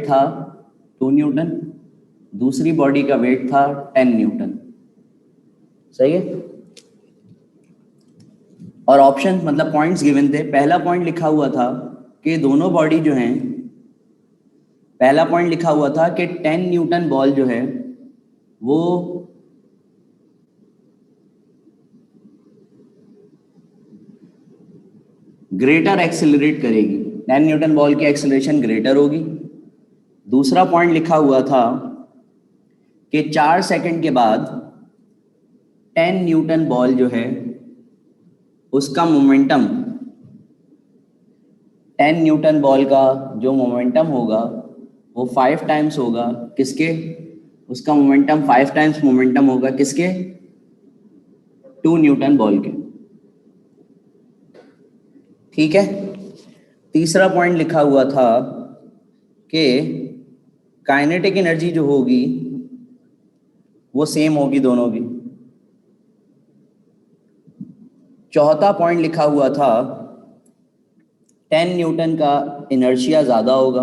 था 2 न्यूटन, दूसरी बॉडी का वेट था 10 न्यूटन। सही है। और ऑप्शन मतलब पॉइंट्स गिवन थे। पहला पॉइंट लिखा हुआ था कि दोनों बॉडी जो हैं, पहला पॉइंट लिखा हुआ था कि 10 न्यूटन बॉल जो है वो ग्रेटर एक्सेलरेट करेगी, 10 न्यूटन बॉल की एक्सेलरेशन ग्रेटर होगी। दूसरा पॉइंट लिखा हुआ था कि 4 सेकंड के बाद 10 न्यूटन बॉल जो है उसका मोमेंटम, 10 न्यूटन बॉल का जो मोमेंटम होगा वो 5 टाइम्स होगा किसके, उसका मोमेंटम 5 टाइम्स मोमेंटम होगा किसके, 2 न्यूटन बॉल के। ठीक है। तीसरा पॉइंट लिखा हुआ था कि काइनेटिक एनर्जी जो होगी वो सेम होगी दोनों की। चौथा पॉइंट लिखा हुआ था 10 न्यूटन का इनर्शिया ज्यादा होगा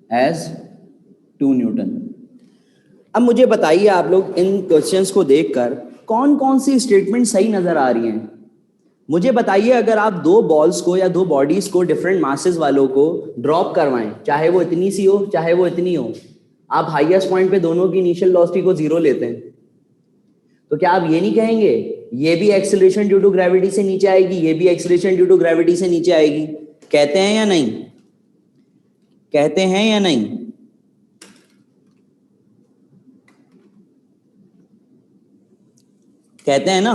एज 2 न्यूटन। अब मुझे बताइए आप लोग इन क्वेश्चंस को देखकर कौन कौन सी स्टेटमेंट सही नजर आ रही हैं। मुझे बताइए, अगर आप दो बॉल्स को या दो बॉडीज को डिफरेंट मासेस वालों को ड्रॉप करवाएं, चाहे वो इतनी सी हो चाहे वो इतनी हो, आप हाईएस्ट पॉइंट पे दोनों की इनिशियल वेलोसिटी को 0 लेते हैं, तो क्या आप ये नहीं कहेंगे ये भी एक्सेलरेशन ड्यू टू ग्रेविटी से नीचे आएगी, ये भी एक्सेलरेशन ड्यू टू ग्रेविटी से नीचे आएगी? कहते हैं या नहीं? कहते हैं या नहीं? कहते हैं ना?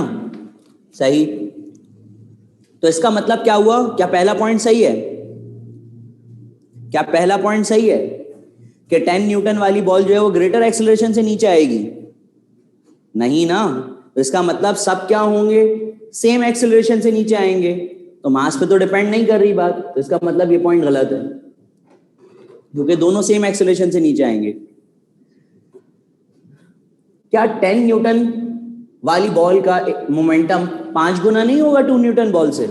सही। तो इसका मतलब क्या हुआ? क्या पहला पॉइंट सही है? क्या पहला पॉइंट सही है कि 10 न्यूटन वाली बॉल जो है वो ग्रेटर एक्सेलरेशन से नीचे आएगी? नहीं ना। तो इसका मतलब सब क्या होंगे? सेम एक्सेलरेशन से नीचे आएंगे। तो मास पे तो डिपेंड नहीं कर रही बात, तो इसका मतलब ये पॉइंट गलत है, क्योंकि दोनों सेम एक्सेलरेशन से नीचे आएंगे। क्या 10 न्यूटन वाली बॉल का मोमेंटम 5 गुना नहीं होगा 2 न्यूटन बॉल से?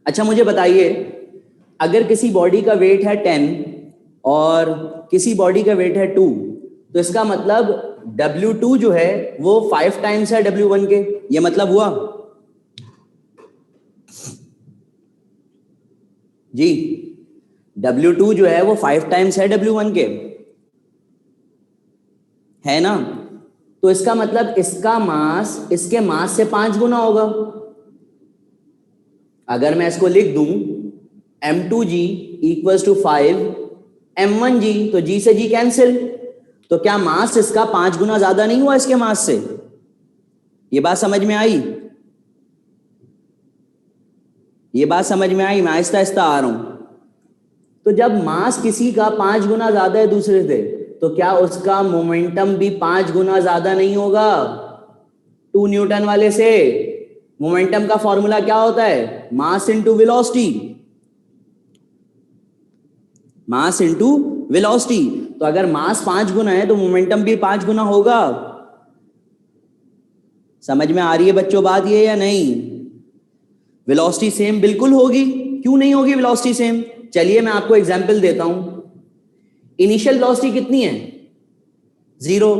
अच्छा मुझे बताइए, अगर किसी बॉडी का वेट है 10 और किसी बॉडी का वेट है 2, तो इसका मतलब W2 जो है वो 5 टाइम्स है W1 के, ये मतलब हुआ जी? W2 जो है वो 5 टाइम्स है W1 के, है ना? तो इसका मतलब इसका मास इसके मास से 5 गुना होगा। अगर मैं इसको लिख दूं m2g इक्वल्स टू 5 m1g, तो g से g कैंसिल, तो क्या मास इसका 5 गुना ज्यादा नहीं हुआ इसके मास से? ये बात समझ में आई? ये बात समझ में आई? मैं आहिस्ता आहिस्ता आ रहा हूं। तो जब मास किसी का 5 गुना ज्यादा है दूसरे से, तो क्या उसका मोमेंटम भी 5 गुना ज्यादा नहीं होगा 2 न्यूटन वाले से? मोमेंटम का फॉर्मूला क्या होता है? Mass into velocity. Mass into velocity. तो अगर मास 5 गुना है तो मोमेंटम भी 5 गुना होगा। समझ में आ रही है बच्चों बात ये या नहीं? वेलोसिटी सेम बिल्कुल होगी। क्यों नहीं होगी वेलोसिटी सेम? चलिए मैं आपको एग्जांपल देता हूं। इनिशियल वेलोसिटी कितनी है? 0।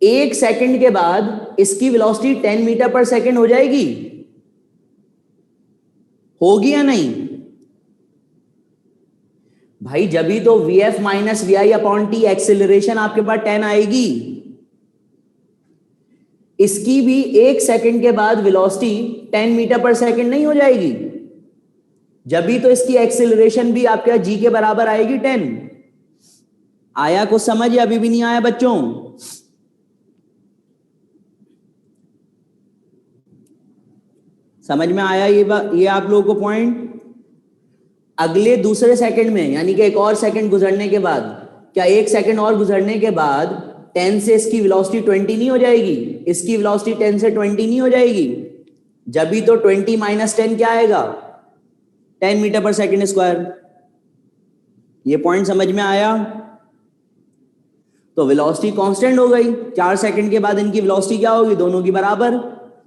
1 सेकंड के बाद इसकी वेलोसिटी 10 मीटर पर सेकंड हो जाएगी, होगी या नहीं? भाई जब ही तो Vf minus V I upon T acceleration आपके पास 10 आएगी। इसकी भी 1 सेकंड के बाद वेलोसिटी 10 मीटर पर सेकंड नहीं हो जाएगी? जब भी तो इसकी एक्सेलरेशन भी आपके जी के बराबर आएगी 10। आया कुछ समझ या अभी भी नहीं आया बच्चों? समझ में आया ये आप लोगों को पॉइंट? अगले दूसरे सेकंड में, यानी कि एक और सेकंड गुजरने के बाद, क्या 1 सेकंड और गुजरने के बाद 10 से इसकी वेलोसिटी 20 नहीं हो जाएगी? इसकी वेलोसिटी 10 से 20 नहीं हो जाएगी? जब भी तो 20 माइनस 10 क्या आएगा? 10 मीटर पर सेकंड स्क्वायर। ये पॉइंट समझ में आया? तो वेलोसिटी कांस्टेंट हो गई। 4 सेकंड के बाद इनकी वेलोसिटी क्या होगी? दोनों की बराबर।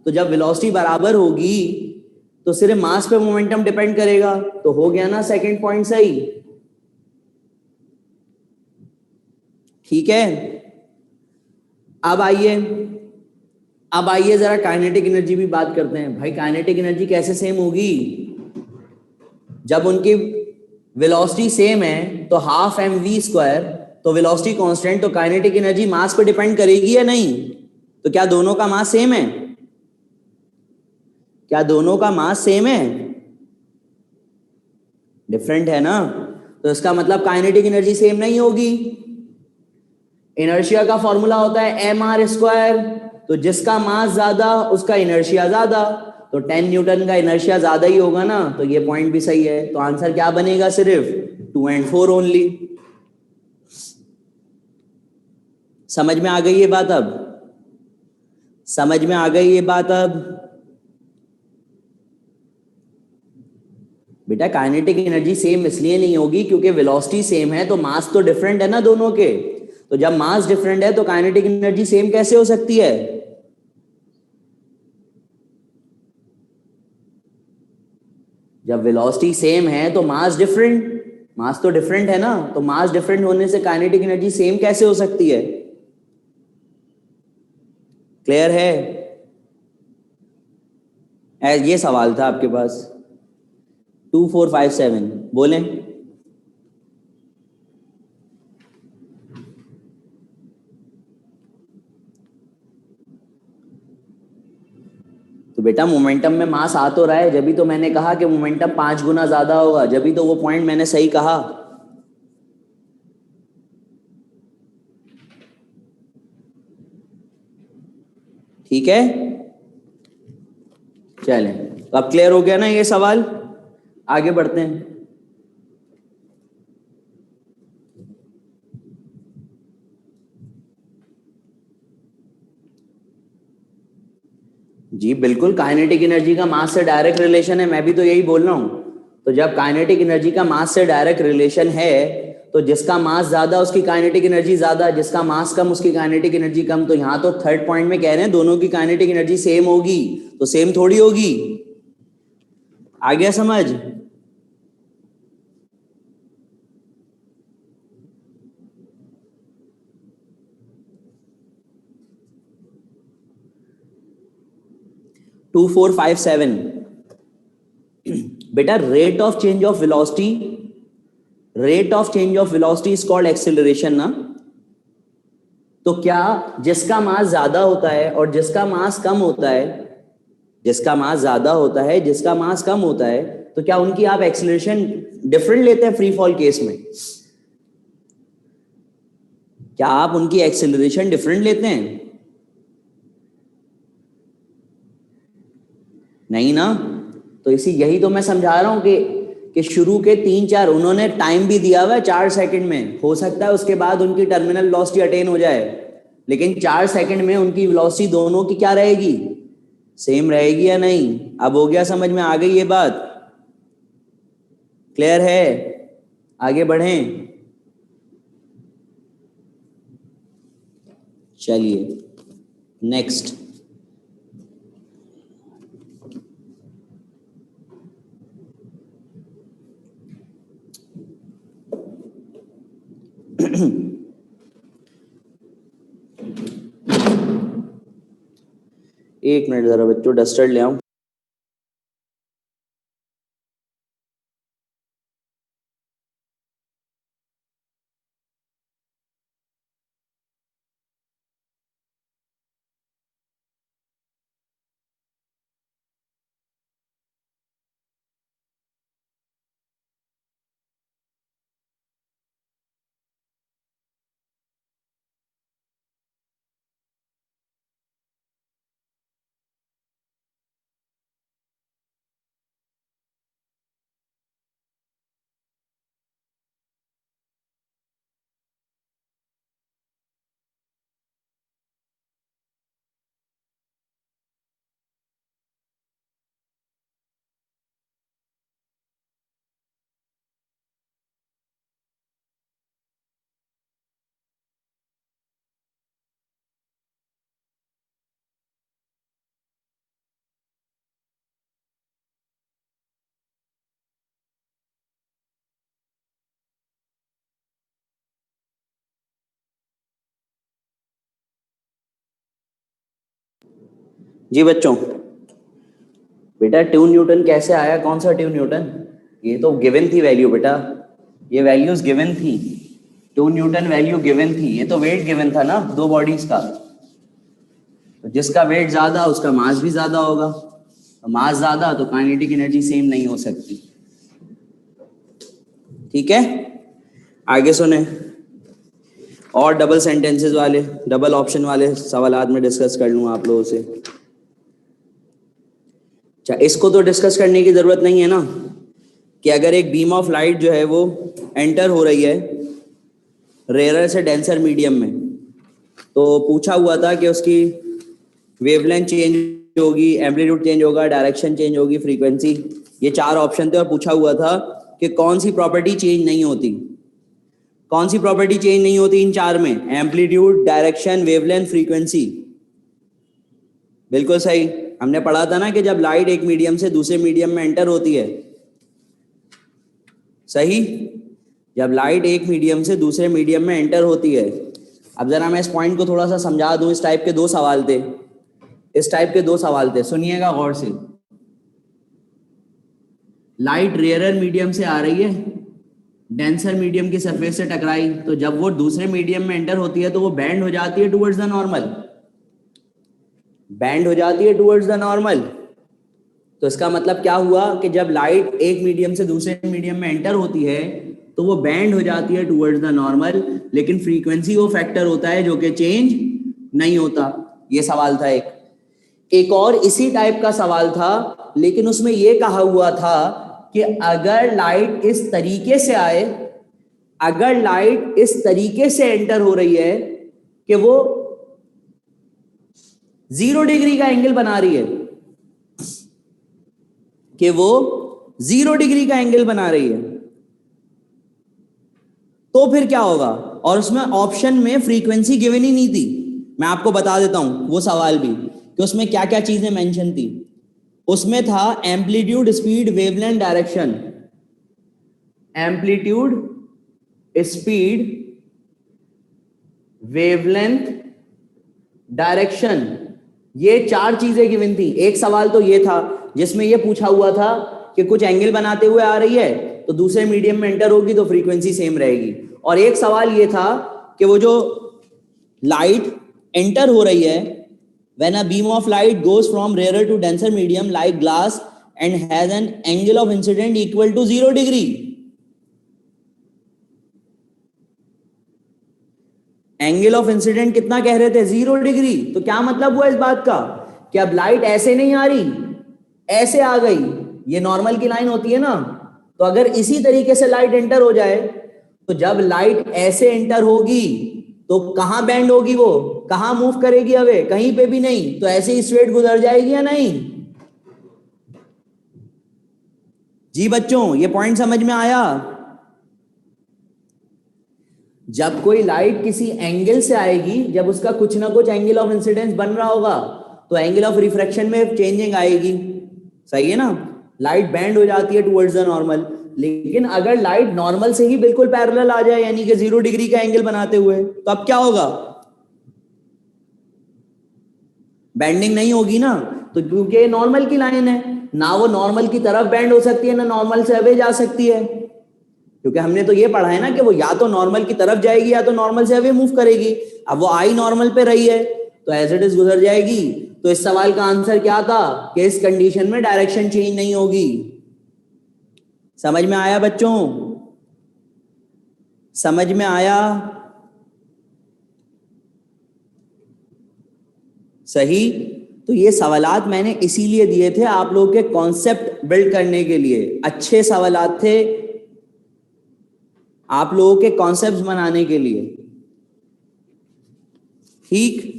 तो जब वेलोसिटी बराबर होगी तो सिर्फ मास पे मोमेंटम डिपेंड करेगा, तो हो गया ना सेकंड पॉइंट सही। ठीक है, अब आइए जरा काइनेटिक एनर्जी भी बात करते हैं। भाई काइनेटिक एनर्जी कैसे सेम होगी? जब उनकी वेलोसिटी सेम है तो हाफ एम वी स्क्वायर, तो वेलोसिटी कांस्टेंट, तो काइनेटिक एनर्जी मास पे डिपेंड करेगी या नहीं? तो क्या दोनों का मास सेम है? क्या दोनों का मास सेम है? डिफरेंट है ना, तो इसका मतलब काइनेटिक एनर्जी सेम नहीं होगी। इनर्शिया का फॉर्मूला होता है एम आर स्क्वायर, तो जिसका मास ज्यादा उसका इनर्शिया ज्यादा, तो 10 न्यूटन का इनर्शिया ज्यादा ही होगा ना, तो ये पॉइंट भी सही है। तो आंसर क्या बनेगा? सिर्फ 2 and 4 ओनली। समझ में आ गई ये बात? अब समझ में आ गई ये बात? अब बेटा काइनेटिक एनर्जी सेम इसलिए नहीं होगी क्योंकि वेलोसिटी सेम है, तो मास तो डिफरेंट है ना दोनों के। तो जब मास डिफरेंट है तो काइनेटिक एनर्जी सेम कैसे हो सकती है? जब वेलोसिटी सेम है तो मास डिफरेंट, मास तो डिफरेंट है ना, तो मास डिफरेंट होने से काइनेटिक एनर्जी सेम कैसे हो सकती है? क्लियर है? ये सवाल था आपके पास। 2457 बोलें। तो बेटा मोमेंटम में मास आ तो रहा है, जब भी तो मैंने कहा कि मोमेंटम 5 गुना ज्यादा होगा, जब भी तो वो पॉइंट मैंने सही कहा। ठीक है, चलें, तो अब क्लियर हो गया ना ये सवाल? आगे बढ़ते हैं। जी बिल्कुल, काइनेटिक एनर्जी का मास से डायरेक्ट रिलेशन है, मैं भी तो यही बोल रहा हूं। तो जब काइनेटिक एनर्जी का मास से डायरेक्ट रिलेशन है, तो जिसका मास ज्यादा उसकी काइनेटिक एनर्जी ज्यादा, जिसका मास कम उसकी काइनेटिक एनर्जी कम। तो यहां तो थर्ड पॉइंट में कह रहे हैं दोनों की काइनेटिक एनर्जी सेम होगी, तो सेम थोड़ी होगी। आ गया समझ? 2457 बेटा rate of change of velocity is called acceleration ना। तो क्या जिसका मास ज्यादा होता है और जिसका मास कम होता है, जिसका मास ज्यादा होता है जिसका मास कम होता है, तो क्या उनकी आप एक्सेलरेशन डिफरेंट लेते हैं फ्री फॉल केस में? क्या आप उनकी एक्सेलरेशन डिफरेंट लेते हैं? नहीं ना। तो इसी यही तो मैं समझा रहा हूं कि शुरू के 3-4 उन्होंने टाइम भी दिया हुआ है 4 सेकंड में, हो सकता है उसके बाद उनकी टर्मिनल वेलोसिटी अटेन हो जाए, लेकिन 4 सेकंड में उनकी वेलोसिटी दोनों की क्या रहेगी? सेम रहेगी या नहीं? अब हो गया समझ में? आ गई ये बात? क्लियर है? आगे बढ़ें। चलिए नेक्स्ट। एक मिनट जरा बच्चों, डस्टर ले आऊं। जी बच्चों, बेटा 2 न्यूटन कैसे आया? कौन सा 2 न्यूटन? ये तो गिवन थी वैल्यू बेटा, ये वैल्यूज गिवन थी। 2 न्यूटन वैल्यू गिवन थी, ये तो वेट गिवन था ना दो बॉडीज का। तो जिसका वेट ज्यादा उसका मास भी ज्यादा होगा, तो मास ज्यादा तो काइनेटिक एनर्जी सेम नहीं हो सकती। ठीक है, आगे सुने। और डबल सेंटेंसेस वाले, डबल ऑप्शन वाले सवालात में डिस्कस कर लूँ आप लोगों से। अच्छा, इसको तो डिस्कस करने की जरूरत नहीं है ना कि अगर एक बीम ऑफ लाइट जो है वो एंटर हो रही है रेयर से डेंसर मीडियम में, तो पूछा हुआ था कि उसकी वेवलेंथ चेंज होगी, एम्पलीट्यूड चेंज होगा, डायरेक्शन चेंज होगी, फ्रीक्वेंसी, ये 4 ऑप्शन थे। और पूछा हुआ था कि कौन सी प्रॉपर्टी चेंज नहीं होती। कौन सी प्रॉपर्टी चेंज नहीं होती इन 4 में? Amplitude, direction, wavelength, frequency. बिल्कुल सही। हमने पढ़ा था ना कि जब लाइट एक मीडियम से दूसरे मीडियम में एंटर होती है, सही, जब लाइट एक मीडियम से दूसरे मीडियम में एंटर होती है। अब जरा मैं इस पॉइंट को थोड़ा सा समझा दूं। इस टाइप के 2 सवाल थे, इस टाइप के 2 सवाल थे, सुनिएगा गौर से। लाइट रेयरर मीडियम से आ रही है, डेंसर मीडियम की सरफेस से टकराई, तो जब वो दूसरे मीडियम में एंटर होती है तो वो बैंड हो जाती है टुवर्ड्स द नॉर्मल, बैंड हो जाती है टुवर्ड्स द नॉर्मल। तो इसका मतलब क्या हुआ कि जब लाइट एक मीडियम से दूसरे मीडियम में एंटर होती है तो वो बैंड हो जाती है टुवर्ड्स द नॉर्मल, लेकिन फ्रीक्वेंसी वो फैक्टर होता है जो कि चेंज नहीं होता। ये सवाल था एक और इसी टाइप का सवाल था, लेकिन उसमें ये कहा हुआ था कि अगर लाइट इस तरीके से आए, अगर लाइट इस तरीके से एंटर हो रही है कि वो 0 डिग्री का एंगल बना रही है, कि वो 0 डिग्री का एंगल बना रही है, तो फिर क्या होगा? और उसमें ऑप्शन में फ्रीक्वेंसी गिवन ही नहीं थी। मैं आपको बता देता हूं वो सवाल भी कि उसमें क्या क्या चीजें मेंशन थी। उसमें था amplitude, speed, wavelength, direction. Amplitude, speed, wavelength, direction, ये 4 चीजें गिवन थी। एक सवाल तो ये था जिसमें ये पूछा हुआ था कि कुछ एंगल बनाते हुए आ रही है तो दूसरे मीडियम में एंटर होगी तो फ्रीक्वेंसी सेम रहेगी। और एक सवाल ये था कि वो जो लाइट एंटर हो रही है, when a beam of light goes from rarer to denser medium like glass and has an angle of incident equal to 0 degree, angle of incident कितना कह रहे थे? 0 डिग्री। तो क्या मतलब हुआ इस बात का कि अब लाइट ऐसे नहीं आ रही, ऐसे आ गई। ये नॉर्मल की लाइन होती है ना, तो अगर इसी तरीके से लाइट एंटर हो जाए तो जब लाइट ऐसे एंटर होगी तो कहां बैंड होगी, वो कहां मूव करेगी? अवे कहीं पे भी नहीं, तो ऐसे ही स्ट्रेट गुजर जाएगी या नहीं? जी बच्चों, ये पॉइंट समझ में आया? जब कोई लाइट किसी एंगल से आएगी, जब उसका कुछ ना कुछ एंगल ऑफ इंसिडेंस बन रहा होगा, तो एंगल ऑफ रिफ्रैक्शन में चेंजिंग आएगी, सही है ना? लाइट बैंड हो जाती है टुवर्ड्स द नॉर्मल। लेकिन अगर लाइट नॉर्मल से ही बिल्कुल पैरेलल आ जाए, यानी कि 0 डिग्री का एंगल बनाते हुए, तो अब क्या होगा? बैंडिंग नहीं होगी ना, तो क्योंकि नॉर्मल की लाइन है ना, वो नॉर्मल की तरफ बैंड हो सकती है ना नॉर्मल से अवे जा सकती है, क्योंकि हमने तो ये पढ़ा है ना कि वो या तो नॉर्मल की तरफ जाएगी या तो नॉर्मल से अवे मूव करेगी। अब वो आई नॉर्मल पे रही है तो एज इट इज गुजर जाएगी। तो इस सवाल का आंसर क्या था कि इस कंडीशन में डायरेक्शन चेंज नहीं होगी। समझ में आया बच्चों? समझ में आया? सही। तो ये सवालात मैंने इसीलिए दिए थे आप लोगों के कॉन्सेप्ट बिल्ड करने के लिए। अच्छे सवालात थे आप लोगों के कॉन्सेप्ट्स बनाने के लिए, ठीक?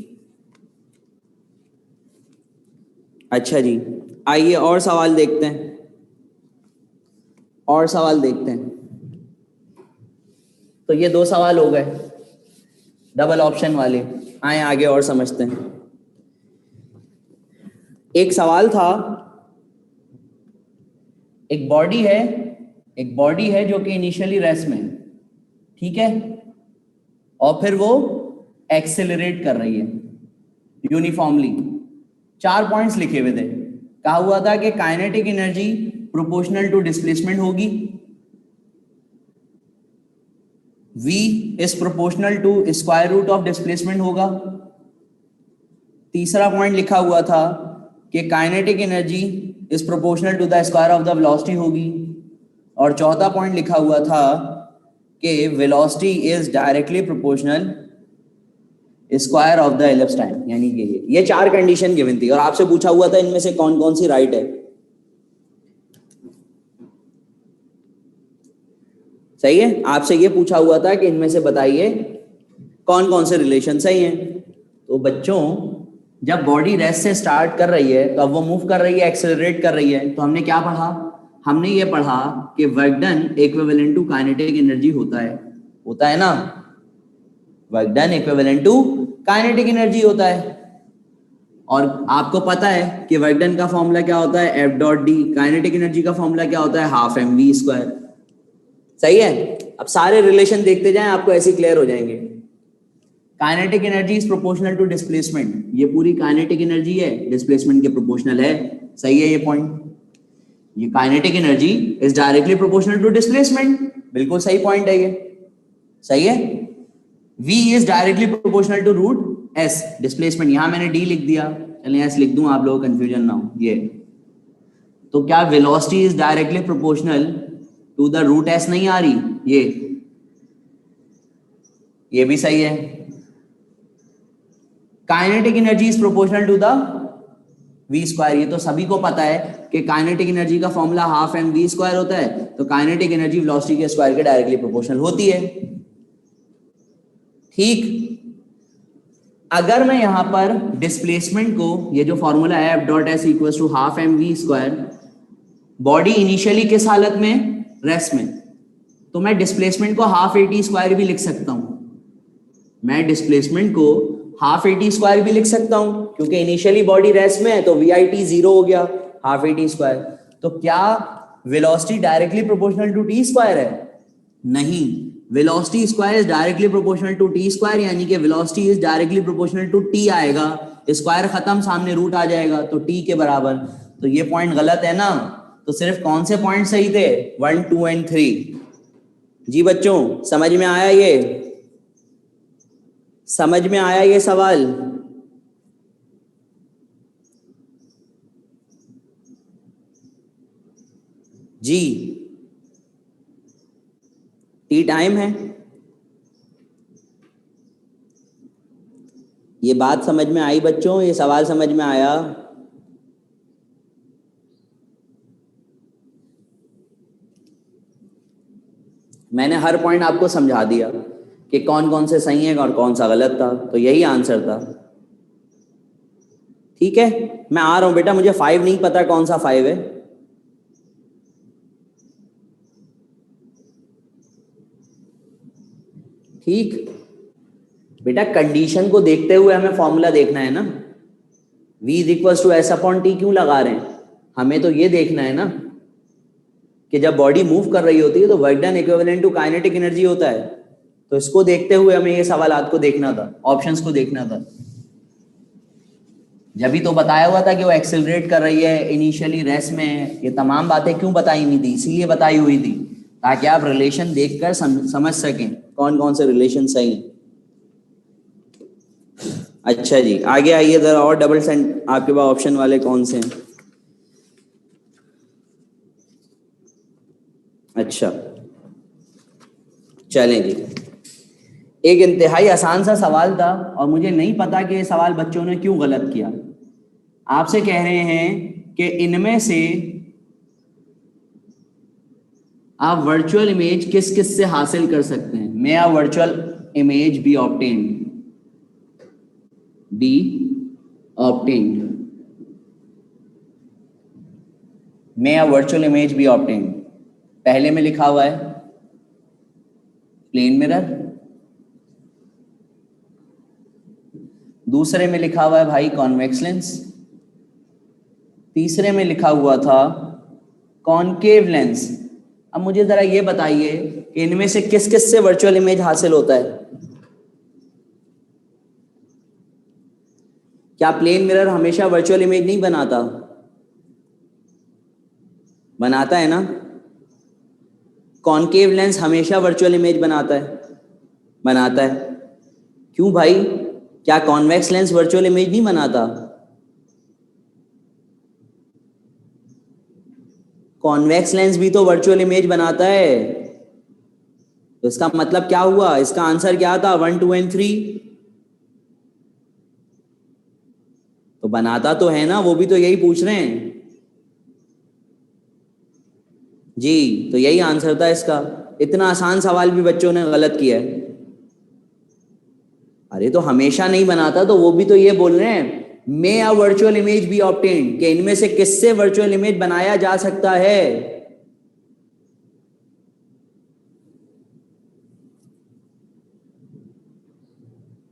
अच्छा जी, आइए और सवाल देखते हैं, और सवाल देखते हैं। तो ये 2 सवाल हो गए डबल ऑप्शन वाले। आए आगे और समझते हैं। एक सवाल था, एक बॉडी है, एक बॉडी है जो कि इनिशियली रेस्ट में है, ठीक है, और फिर वो एक्सेलरेट कर रही है यूनिफॉर्मली। 4 पॉइंट्स लिखे हुए थे, कहा हुआ था कि kinetic energy proportional to displacement होगी, V is proportional to square root of displacement होगा। तीसरा पॉइंट लिखा हुआ था कि kinetic energy is proportional to the square of the velocity होगी, और चौथा पॉइंट लिखा हुआ था कि velocity is directly proportional square of the elapsed time, यानी कि ये 4 कंडीशन गिवन थी, और आपसे पूछा हुआ था इनमें से कौन कौन सी राइट है। सही है, आपसे ये पूछा हुआ था कि इनमें से बताइए कौन कौन से रिलेशन सही हैं। तो बच्चों, जब बॉडी रेस्ट से स्टार्ट कर रही है तो अब वो मूव कर रही है, एक्सेलरेट कर रही है, तो हमने क्या पढ़ा? हमने ये पढ़ा कि work done equivalent to kinetic energy होता है ना, work done equivalent to kinetic energy होता है। और आपको पता है कि वर्क डन का फॉर्मूला क्या होता है? F dot D. Kinetic energy का फॉर्मूला क्या होता है? Half M V square. सही है, अब सारे रिलेशन देखते जाएं, आपको ऐसे क्लियर हो जाएंगे। Kinetic energy is proportional to displacement, ये पूरी काइनेटिक एनर्जी है, डिस्प्लेसमेंट के प्रोपोर्शनल है। सही है ये पॉइंट। ये kinetic energy is directly proportional to displacement, बिल्कुल सही पॉइंट है ये। सही है। V is directly proportional to root S, displacement. यहां मैंने D लिख दिया, चलिए S लिख दूं, आप लोगों को कंफ्यूजन ना हो। ये तो क्या velocity is directly proportional to the root S नहीं आ रही? ये भी सही है। Kinetic energy is proportional to the V square, ये तो सभी को पता है कि काइनेटिक एनर्जी का formula half M V square होता है, तो काइनेटिक एनर्जी वेलोसिटी के स्क्वायर के डायरेक्टली प्रोपोर्शनल होती है। ठीक, अगर मैं यहां पर डिस्प्लेसमेंट को, ये जो फॉर्मूला है F dot S equal to half M V square, body initially किस हालत में? रेस्ट में, तो मैं डिस्प्लेसमेंट को हाफ ए टी स्क्वायर भी लिख सकता हूं। मैं डिस्प्लेसमेंट को हाफ ए टी स्क्वायर भी लिख सकता हूं, क्योंकि इनिशियली बॉडी रेस्ट में है, तो वी आई टी 0 हो गया, हाफ ए टी स्क्वायर। तो क्या velocity directly proportional to T square है? नहीं, velocity square is directly proportional to T square, यानी कि velocity is directly proportional to T आएगा, स्क्वायर खत्म, सामने रूट आ जाएगा, तो टी के बराबर। तो ये पॉइंट गलत है ना। तो सिर्फ कौन से पॉइंट सही थे? 1, 2 एंड 3। जी बच्चों, समझ में आया ये? समझ में आया ये सवाल? जी, टी टाइम है। ये बात समझ में आई बच्चों? ये सवाल समझ में आया? मैंने हर पॉइंट आपको समझा दिया कि कौन कौन से सही है और कौन सा गलत था, तो यही आंसर था। ठीक है, मैं आ रहा हूं बेटा, मुझे 5 नहीं पता कौन सा 5 है। ठीक बेटा, कंडीशन को देखते हुए हमें फॉर्मूला देखना है ना। V is equal to S upon T क्यों लगा रहे हैं? हमें तो ये देखना है ना कि जब बॉडी मूव कर रही होती है तो work done equivalent to kinetic energy होता है। तो इसको देखते हुए हमें ये सवालात को देखना था, ऑप्शंस को देखना था। जब भी तो बताया हुआ था कि वो एक्सेलरेट कर रही है, इनिशियली रेस्ट में है, ये तमाम बातें क्यों बताई हुई थी? इसीलिए बताई हुई थी ताकि आप रिलेशन देखकर समझ सकें कौन कौन से रिलेशन सही हैं। अच्छा जी, आगे आइए जरा, और डबल सेंट आपके पास ऑप्शन वाले कौन से हैं? अच्छा, चलें जी। एक इंतहाई आसान सा सवाल था और मुझे नहीं पता कि ये सवाल बच्चों ने क्यों गलत किया। आपसे कह रहे हैं कि इनमें से आप वर्चुअल इमेज किस किस से हासिल कर सकते हैं? May a virtual image be obtained? May a virtual image be obtained? पहले में लिखा हुआ है प्लेन मिरर, दूसरे में लिखा हुआ है भाई कॉन्वेक्स लेंस, तीसरे में लिखा हुआ था कॉनकेव लेंस। अब मुझे जरा ये बताइए कि इनमें से किस किस से वर्चुअल इमेज हासिल होता है? क्या प्लेन मिरर हमेशा वर्चुअल इमेज नहीं बनाता? बनाता है ना। कॉनकेव लेंस हमेशा वर्चुअल इमेज बनाता है? बनाता है। क्यों भाई, क्या कॉन्वेक्स लेंस वर्चुअल इमेज नहीं बनाता? कॉन्वेक्स लेंस भी तो वर्चुअल इमेज बनाता है। तो इसका मतलब क्या हुआ? इसका आंसर क्या था? 1, 2 एंड 3। तो बनाता तो है ना, वो भी तो यही पूछ रहे हैं जी। तो यही आंसर था इसका। इतना आसान सवाल भी बच्चों ने गलत किया है। अरे तो हमेशा नहीं बनाता, तो वो भी तो ये बोल रहे हैं may a virtual image be obtained, कि इनमें से किससे वर्चुअल इमेज बनाया जा सकता है।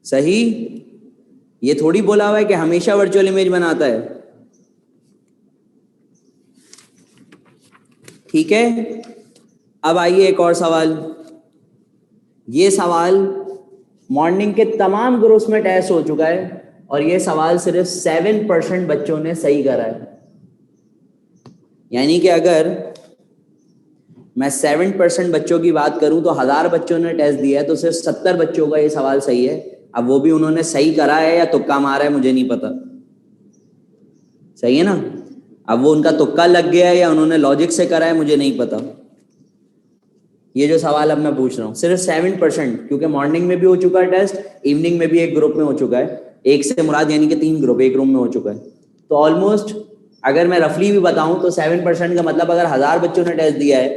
सही। ये थोड़ी बोला हुआ है कि हमेशा वर्चुअल इमेज बनाता है। ठीक है, अब आइए एक और सवाल। ये सवाल मॉर्निंग के तमाम ग्रुप्स में टेस्ट हो चुका है और ये सवाल सिर्फ 7% बच्चों ने सही करा है। यानी कि अगर मैं 7% बच्चों की बात करूं तो 1000 बच्चों ने टेस्ट दिया है तो सिर्फ 70 बच्चों का ये सवाल सही है। अब वो भी उन्होंने सही करा है या तुक्का मारा है मुझे नहीं पता। सही है ना। अब वो उनका तुक्का लग गया है या उन्होंने लॉजिक से करा है मुझे नहीं पता। ये जो सवाल अब मैं पूछ रहा हूँ सिर्फ 7%, क्योंकि मॉर्निंग में भी हो चुका है टेस्ट, इवनिंग में भी एक ग्रुप में हो चुका है। एक से मुराद यानी कि 3 ग्रुप एक रूम में हो चुका है। तो ऑलमोस्ट अगर मैं रफली भी बताऊं तो 7% का मतलब अगर 1000 बच्चों ने टेस्ट दिया है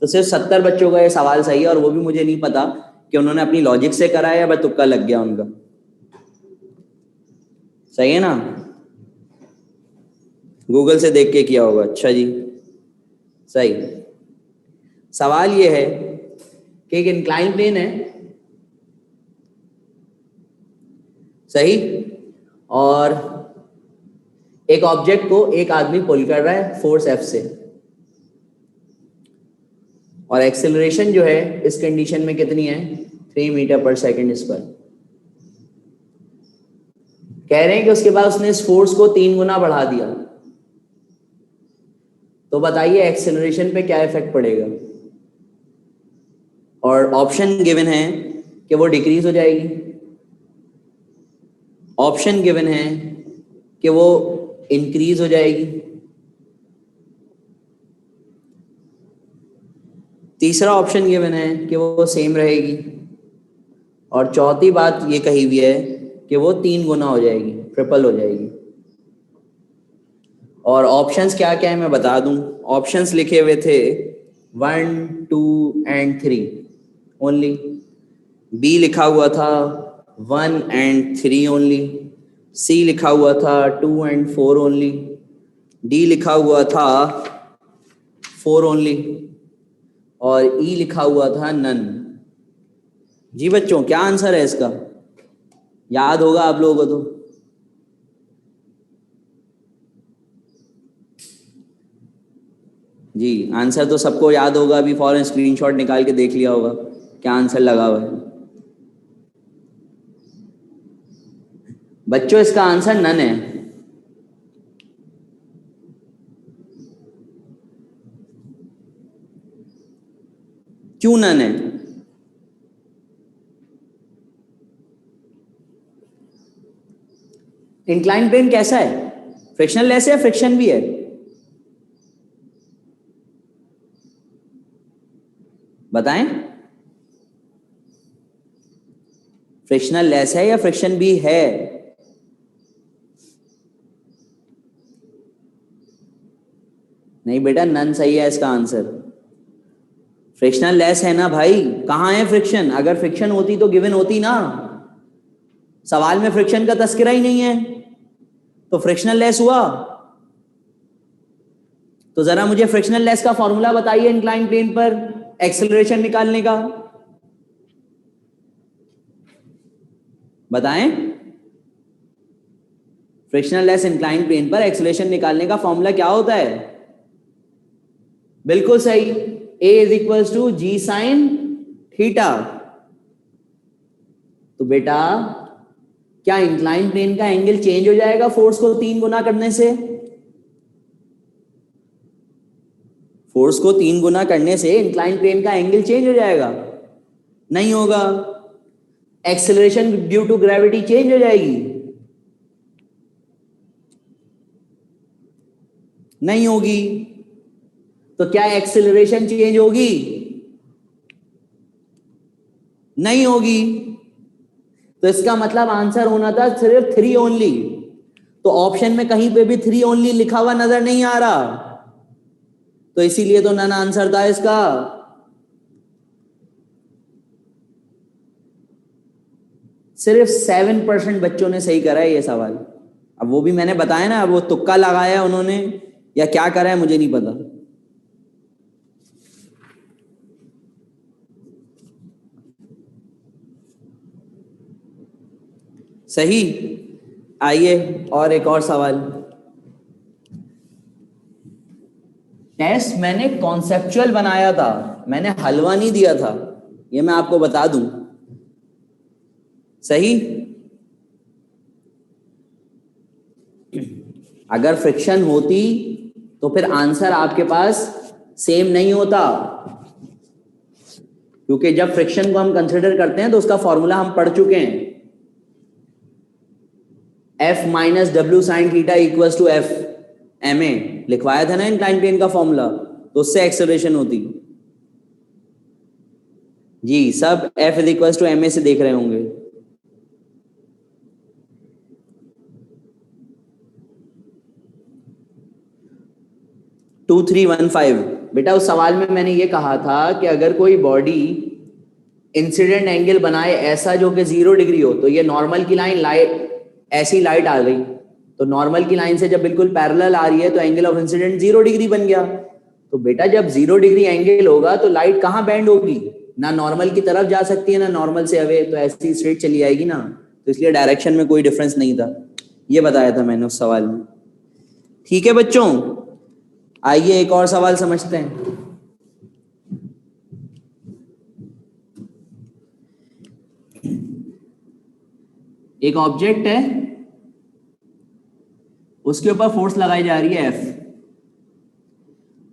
तो सिर्फ 70 बच्चों का ये सवाल सही है और वो भी मुझे नहीं पता कि उन्होंने अपनी लॉजिक से करा है या बस तुक्का लग गया उनका। सही है ना। गूगल से देख के किया होगा। अच्छा जी, सही। सवाल ये है कि एक इंक्लाइन प्लेन है, सही, और एक ऑब्जेक्ट को एक आदमी पुल कर रहा है फोर्स F से, और एक्सेलरेशन जो है इस कंडीशन में कितनी है? 3 मीटर पर सेकेंड स्क्वायर। कह रहे हैं कि उसके बाद उसने इस फोर्स को 3 गुना बढ़ा दिया, तो बताइए एक्सेलरेशन पे क्या इफेक्ट पड़ेगा। और ऑप्शन गिवन है कि वो डिक्रीज हो जाएगी, ऑप्शन गिवन है कि वो इंक्रीज हो जाएगी, तीसरा ऑप्शन गिवन है कि वो सेम रहेगी, और चौथी बात ये कही हुई है कि वो 3 गुना हो जाएगी, ट्रिपल हो जाएगी। और ऑप्शंस क्या क्या है मैं बता दूं। ऑप्शंस लिखे हुए थे 1, 2 एंड 3 ओनली। बी लिखा हुआ था 1 एंड 3 ओनली। सी लिखा हुआ था 2 एंड 4 ओनली। डी लिखा हुआ था 4 ओनली। और ई लिखा हुआ था नन। जी बच्चों, क्या आंसर है इसका? याद होगा आप लोगों को तो। जी, आंसर तो सबको याद होगा। अभी फौरन स्क्रीनशॉट निकाल के देख लिया होगा क्या आंसर लगा हुआ है। बच्चों इसका आंसर नन है। क्यों नन है? इंक्लाइन प्लेन कैसा है? फ्रिक्शनल लेस है, फ्रिक्शन भी है? बताएं। फ्रिक्शनल लेस है या फ्रिक्शन भी है? नहीं बेटा, नन सही है इसका आंसर। फ्रिक्शनल लेस है ना भाई, कहां है फ्रिक्शन? अगर फ्रिक्शन होती तो गिवन होती ना। सवाल में फ्रिक्शन का तस्करा ही नहीं है तो फ्रिक्शनल लेस हुआ। तो जरा मुझे फ्रिक्शनल लेस का फॉर्मूला बताइए इंक्लाइन प्लेन पर एक्सेलरेशन निकालने का। बताएं। फ्रिक्शनल लेस इंक्लाइन प्लेन पर एक्सेलरेशन निकालने का फॉर्मूला क्या होता है? बिल्कुल सही, A is equal to G sine theta. तो बेटा क्या इंक्लाइन प्लेन का एंगल चेंज हो जाएगा फोर्स को 3 गुना करने से? फोर्स को 3 गुना करने से इंक्लाइन प्लेन का एंगल चेंज हो जाएगा? नहीं होगा। Acceleration due to gravity change हो जाएगी? नहीं होगी। तो क्या एक्सेलरेशन चेंज होगी? नहीं होगी। तो इसका मतलब आंसर होना था सिर्फ 3 ओनली। तो ऑप्शन में कहीं पे भी 3 ओनली लिखा हुआ नजर नहीं आ रहा, तो इसीलिए तो नन आंसर था इसका। सिर्फ 7% बच्चों ने सही करा है ये सवाल। अब वो भी मैंने बताया ना, अब वो तुक्का लगाया उन्होंने या क्या करा है मुझे नहीं पता। सही। आइए और एक और सवाल। टेस्ट मैंने कॉन्सेप्चुअल बनाया था, मैंने हलवा नहीं दिया था, ये मैं आपको बता दूं। सही। अगर फ्रिक्शन होती तो फिर आंसर आपके पास सेम नहीं होता, क्योंकि जब फ्रिक्शन को हम कंसिडर करते हैं तो उसका फॉर्मूला हम पढ़ चुके हैं, F minus W sine theta equals to F ma, लिखवाया था ना इंक्लाइन प्लेन का फॉर्मूला, तो उससे एक्सेलरेशन होती। जी सब F is equals to ma से देख रहे होंगे। टू 315 बेटा, उस सवाल में मैंने ये कहा था कि अगर कोई बॉडी इंसिडेंट एंगल बनाए ऐसा जो कि 0 डिग्री हो, तो ये नॉर्मल की लाइन लाइट ऐसी लाइट आ गई, तो नॉर्मल की लाइन से जब बिल्कुल पैरेलल आ रही है तो एंगल ऑफ इंसिडेंट 0 डिग्री बन गया। तो बेटा जब 0 डिग्री एंगल होगा तो लाइट कहाँ बैंड होगी? ना नॉर्मल की तरफ जा सकती है ना नॉर्मल से अवे, तो ऐसी स्ट्रेट चली आएगी ना, तो इसलिए डायरेक्शन में कोई डिफरेंस नहीं था, ये बताया था मैंने उस सवाल में। ठीक है बच्चों, आइए एक और सवाल समझते हैं। एक ऑब्जेक्ट है, उसके ऊपर फोर्स लगाई जा रही है F,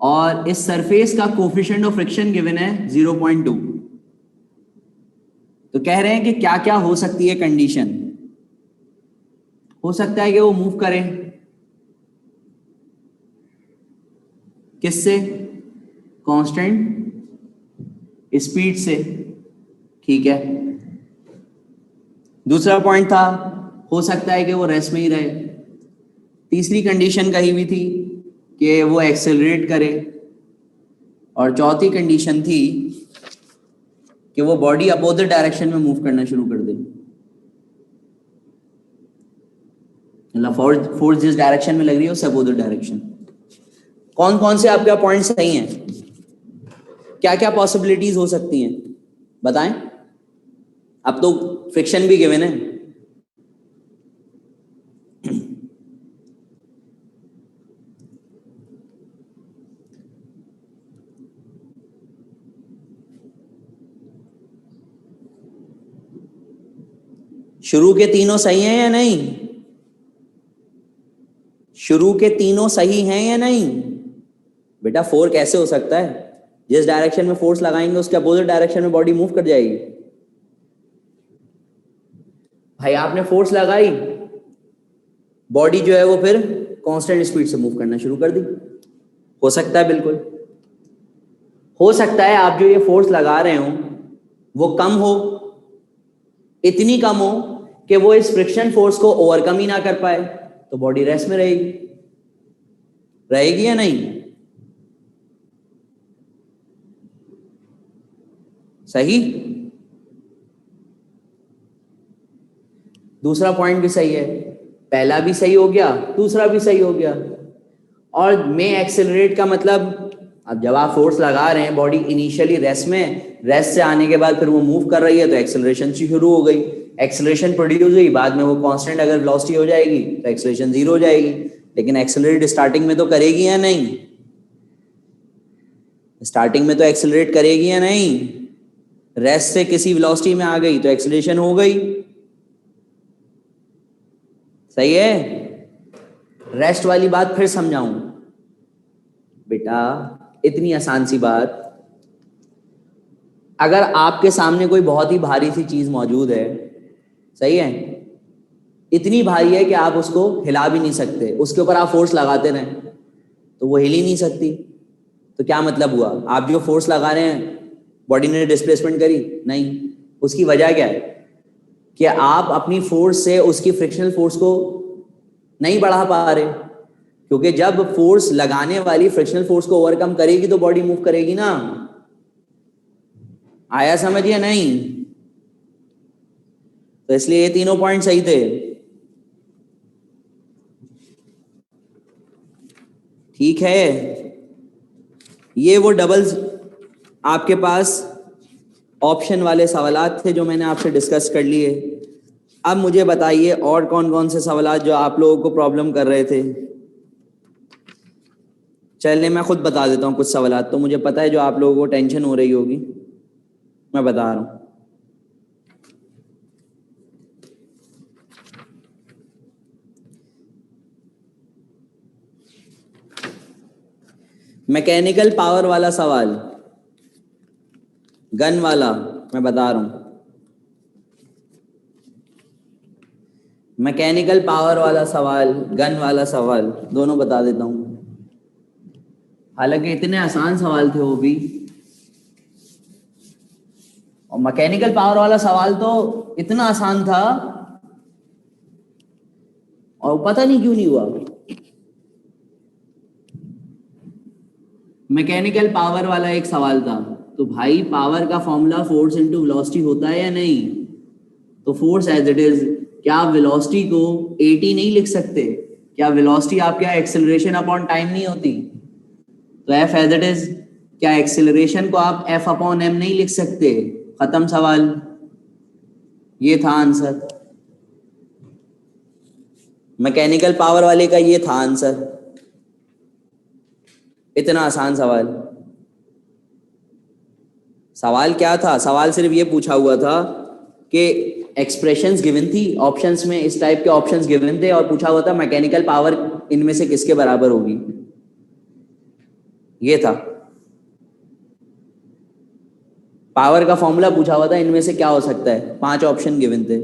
और इस सरफेस का कोफिशिएंट ऑफ फ्रिक्शन गिवन है 0.2। तो कह रहे हैं कि क्या क्या हो सकती है कंडीशन। हो सकता है कि वो मूव करें, किससे? कांस्टेंट स्पीड से। ठीक है। दूसरा पॉइंट था, हो सकता है कि वो रेस्ट में ही रहे। तीसरी कंडीशन कही हुई थी कि वो एक्सेलरेट करे, और चौथी कंडीशन थी कि वो बॉडी अपोजिट डायरेक्शन में मूव करना शुरू कर दे, मतलब फोर्स जिस डायरेक्शन में लग रही है उससे अपोजिट डायरेक्शन। कौन कौन से आपका पॉइंट सही हैं? क्या क्या पॉसिबिलिटीज हो सकती हैं बताएं। अब तो फ्रिक्शन भी गिवन है। शुरू के तीनों सही हैं या नहीं? शुरू के तीनों सही हैं या नहीं? बेटा 4 कैसे हो सकता है? जिस डायरेक्शन में फोर्स लगाएंगे उसके अपोजिट डायरेक्शन में बॉडी मूव कर जाएगी। भाई आपने फोर्स लगाई, बॉडी जो है वो फिर कांस्टेंट स्पीड से मूव करना शुरू कर दी। हो सकता है, बिल्कुल हो सकता है। आप जो ये फोर्स लगा रहे हो वो कम हो, इतनी कम हो कि वो इस फ्रिक्शन फोर्स को ओवरकम ही ना कर पाए, तो बॉडी रेस्ट में रहेगी। रहेगी या नहीं? सही। दूसरा पॉइंट भी सही है, पहला भी सही हो गया, दूसरा भी सही हो गया। और में एक्सेलरेट का मतलब, अब जब आप फोर्स लगा रहे हैं, बॉडी इनिशियली रेस्ट में, रेस्ट से आने के बाद फिर वो मूव कर रही है तो एक्सेलरेशन शुरू हो गई, एक्सेलरेशन प्रोड्यूस हुई, बाद में वो कांस्टेंट अगर वेलोसिटी हो जाएगी तो एक्सेलरेशन 0 हो जाएगी। लेकिन एक्सेलरेट स्टार्टिंग में तो करेगी या नहीं? स्टार्टिंग में तो एक्सेलरेट करेगी या नहीं? रेस्ट से किसी वेलोसिटी में आ गई तो एक्सेलरेशन हो गई। सही है। रेस्ट वाली बात फिर समझाऊं बेटा, इतनी आसान सी बात। अगर आपके सामने कोई बहुत ही भारी सी चीज मौजूद है, सही है, इतनी भारी है कि आप उसको हिला भी नहीं सकते, उसके ऊपर आप फोर्स लगाते रहें तो वो हिल ही नहीं सकती, तो क्या मतलब हुआ? आप जो फोर्स लगा रहे हैं बॉडी ने डिस्प्लेसमेंट करी? नहीं। उसकी वजह क्या है कि आप अपनी फोर्स से उसकी फ्रिक्शनल फोर्स को नहीं बढ़ा पा रहे, क्योंकि जब फोर्स लगाने वाली फ्रिक्शनल फोर्स को ओवरकम करेगी तो बॉडी मूव करेगी ना। आया समझ या नहीं? तो इसलिए ये तीनों पॉइंट सही थे। ठीक है, ये वो डबल्स आपके पास ऑप्शन वाले सवालात थे जो मैंने आपसे डिस्कस कर लिए। अब मुझे बताइए और कौन कौन से सवालात जो आप लोगों को प्रॉब्लम कर रहे थे। चलिए मैं खुद बता देता हूँ कुछ सवालात, तो मुझे पता है जो आप लोगों को टेंशन हो रही होगी, मैं बता रहा हूँ। मैकेनिकल पावर वाला सवाल, गन वाला, मैं बता रहा हूं। मैकेनिकल पावर वाला सवाल, गन वाला सवाल, दोनों बता देता हूं। हालांकि इतने आसान सवाल थे वो भी, और मैकेनिकल पावर वाला सवाल तो इतना आसान था और पता नहीं क्यों नहीं हुआ। मैकेनिकल पावर वाला एक सवाल था, तो भाई पावर का फॉर्मूला फोर्स इनटू वेलोसिटी होता है या नहीं? तो फोर्स एज इट इज, क्या आप वेलोसिटी को at नहीं लिख सकते? क्या वेलोसिटी आपके यहाँ एक्सेलरेशन अपॉन टाइम नहीं होती? तो f एज इट इज, क्या एक्सेलरेशन को आप f अपॉन m नहीं लिख सकते? खत्म सवाल, ये था आंसर। मैकेनिकल पावर वाले का ये था आंसर। इतना आसान सवाल। सवाल क्या था? सवाल सिर्फ ये पूछा हुआ था कि एक्सप्रेशंस गिवन थी, ऑप्शंस में इस टाइप के ऑप्शंस गिवन थे और पूछा हुआ था मैकेनिकल पावर इनमें से किसके बराबर होगी, ये था। पावर का फॉर्मूला पूछा हुआ था, इनमें से क्या हो सकता है, 5 ऑप्शन गिवन थे।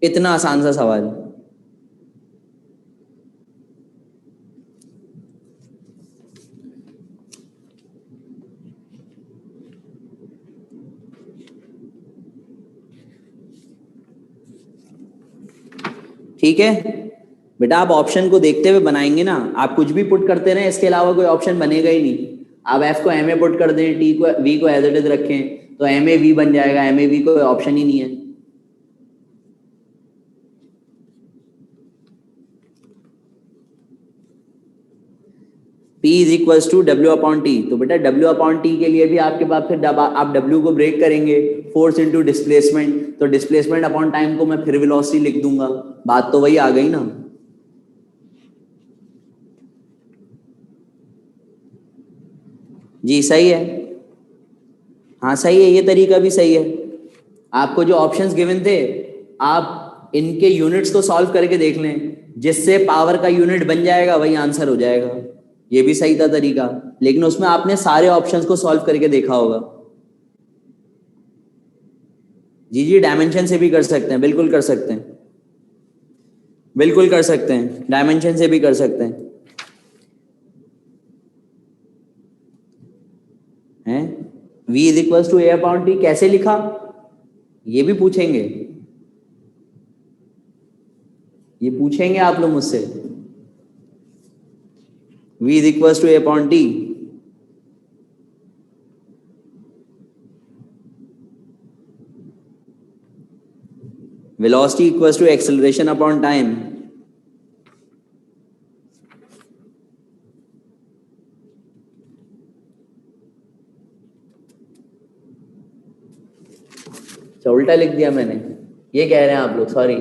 इतना आसान सा सवाल। ठीक है बेटा, आप ऑप्शन को देखते हुए बनाएंगे ना, आप कुछ भी पुट करते रहे, इसके अलावा कोई ऑप्शन बनेगा ही नहीं। आप एफ को एम ए पुट कर दें, टी को वी को एज इट इज रखें, तो एम ए वी बन जाएगा, एम ए वी कोई ऑप्शन ही नहीं है। P is equal to W upon T, तो बेटा डब्ल्यू अपॉन टी के लिए भी आपके पास फिर आप डब्ल्यू को ब्रेक करेंगे, फोर्स इनटू डिस्प्लेसमेंट, तो डिस्प्लेसमेंट अपॉन टाइम को मैं फिर वेलोसिटी लिख दूंगा। बात तो वही आ गई ना। जी सही है, हाँ सही है, ये तरीका भी सही है। आपको जो ऑप्शंस गिवन थे, आप इनके यूनिट्स को सॉल्व करके देख लें, जिससे पावर का यूनिट बन जाएगा वही आंसर हो जाएगा। ये भी सही था तरीका, लेकिन उसमें आपने सारे ऑप्शंस को सॉल्व करके देखा होगा। जी जी, डायमेंशन से भी कर सकते हैं, बिल्कुल कर सकते हैं, बिल्कुल कर सकते हैं, डायमेंशन से भी कर सकते हैं। हैं v is equal to A upon T कैसे लिखा, ये भी पूछेंगे, ये पूछेंगे आप लोग मुझसे। v is equal to A upon T, velocity equal to acceleration upon time. उल्टा लिख दिया मैंने, ये कह रहे हैं आप लोग, sorry.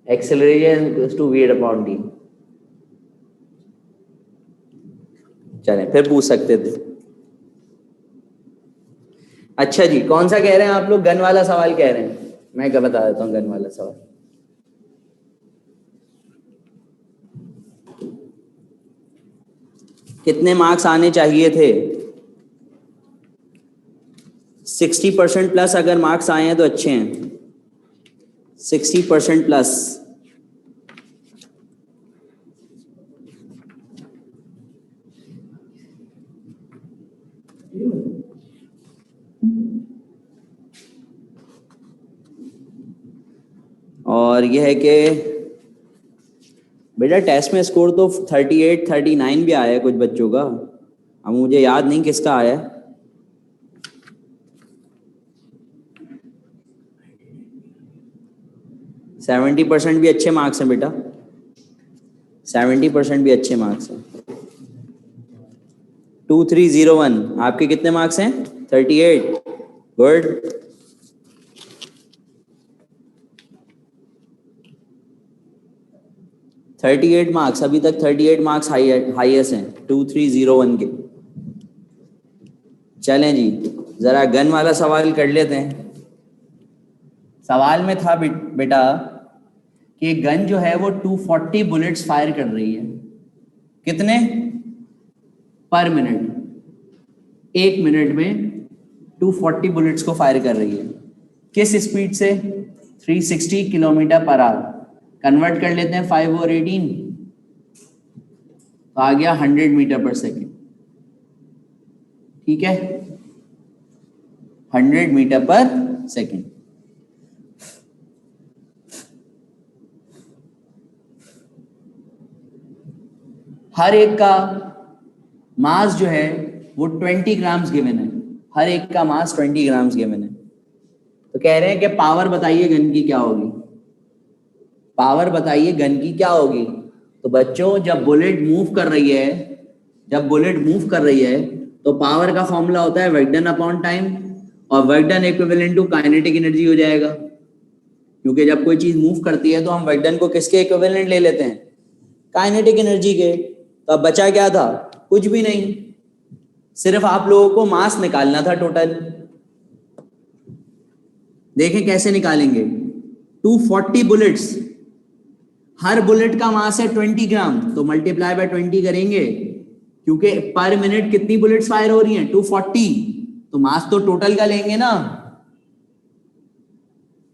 Acceleration equal to V upon T, चलें फिर पूछ सकते थे। अच्छा जी, कौन सा कह रहे हैं आप लोग, गन वाला सवाल कह रहे हैं? मैं क्या बता देता हूँ गन वाला सवाल। कितने मार्क्स आने चाहिए थे? 60% प्लस अगर मार्क्स आए हैं तो अच्छे हैं। 60% प्लस। और यह है कि बेटा टेस्ट में स्कोर तो 38 39 भी आया है कुछ बच्चों का। अब मुझे याद नहीं किसका आया है। सेवेंटी परसेंट भी अच्छे मार्क्स हैं बेटा। 70% भी अच्छे मार्क्स हैं। 2301 आपके कितने मार्क्स हैं? 38। गुड। 38 मार्क्स, अभी तक 38 मार्क्स हाईएस्ट हैं 2301 के। चलें जी, जरा गन वाला सवाल कर लेते हैं। सवाल में था बेटा कि गन जो है वो 240 बुलेट्स फायर कर रही है। कितने? पर मिनट। 1 मिनट में 240 बुलेट्स को फायर कर रही है। किस स्पीड से? 360 किलोमीटर पर आवर। कन्वर्ट कर लेते हैं 5 और 18, तो आ गया 100 मीटर पर सेकेंड। ठीक है, 100 मीटर पर सेकेंड। हर एक का मास जो है वो 20 ग्राम्स गिवन है। हर एक का मास 20 ग्राम्स गिवन है। तो कह रहे हैं कि पावर बताइए गन की क्या होगी। पावर बताइए गन की क्या होगी। तो बच्चों जब बुलेट मूव कर रही है, तो पावर का फॉर्मूला होता है वर्क डन अपॉन टाइम, और work done equivalent to kinetic energy हो जाएगा। क्योंकि जब कोई चीज मूव करती है तो हम वर्क डन को किसके इक्विवेलेंट ले लेते हैं? काइनेटिक एनर्जी के। तो अब बचा क्या था? कुछ भी नहीं, सिर्फ आप लोगों को मास निकालना था टोटल। देखें कैसे निकालेंगे। 240 बुलेट्स, हर बुलेट का मास है 20 ग्राम, तो मल्टीप्लाई बाय 20 करेंगे, क्योंकि पर मिनट कितनी बुलेट्स फायर हो रही हैं? 240। तो मास तो टोटल का लेंगे ना,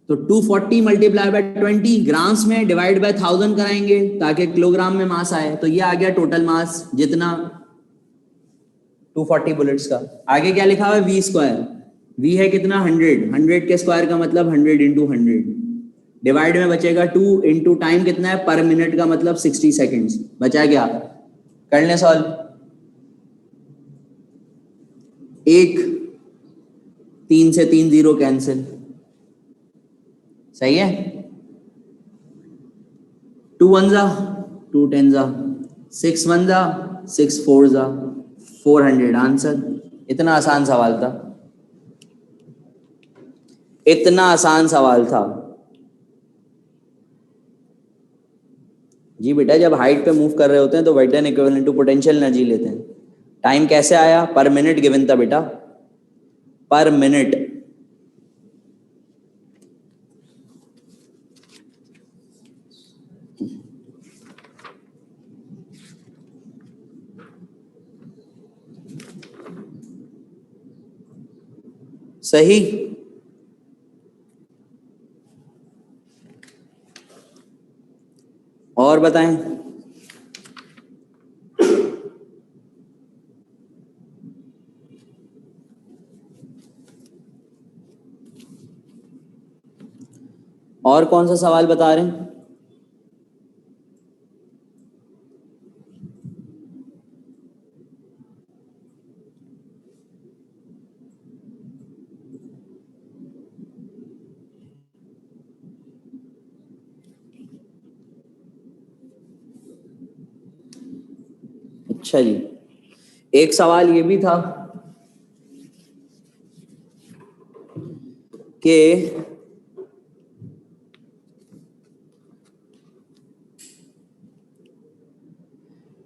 तो 240 मल्टीप्लाई बाय 20 ग्राम्स में डिवाइड बाय 1000 कराएंगे ताकि किलोग्राम में मास आए। तो ये आ गया टोटल मास जितना 240 बुलेट्स का। आगे क्या लिखा हुआ है? We square. वी है कितना? 100। 100 के स्क्वायर का मतलब 100 इंटू 100। डिवाइड में बचेगा 2 इंटू टाइम कितना है? पर मिनट का मतलब 60 सेकेंड्स। बचा क्या? कर लें सॉल्व। 1 3 से 3 जीरो कैंसिल। सही है। 2 1 जा 2 10 जा 6 1 जा 6 4 जा 400 आंसर। इतना आसान सवाल था, इतना आसान सवाल था जी। बेटा जब हाइट पे मूव कर रहे होते हैं तो work done equivalent to potential energy लेते हैं। टाइम कैसे आया? पर मिनट गिवन था बेटा, पर मिनट। सही। और बताएं। और कौन सा सवाल बता रहे हैं? अच्छा जी, एक सवाल ये भी था कि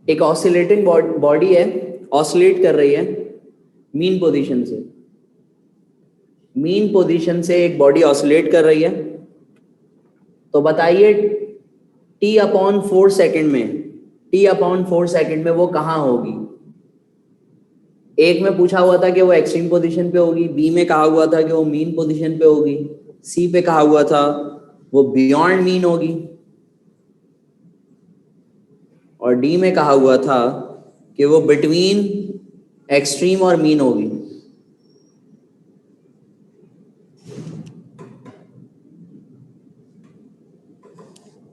एक ऑसिलेटिंग बॉडी है, ऑसिलेट कर रही है मीन पोजीशन से। मीन पोजीशन से एक बॉडी ऑसिलेट कर रही है, तो बताइए टी अपॉन 4 सेकेंड में, टी अपॉन 4 सेकेंड में वो कहाँ होगी? एक में पूछा हुआ था कि वो एक्सट्रीम पोजीशन पे होगी, बी में कहा हुआ था कि वो मीन पोजीशन पे होगी, सी पे कहा हुआ था वो बियॉन्ड मीन होगी, और डी में कहा हुआ था कि वो बिटवीन एक्सट्रीम और मीन होगी।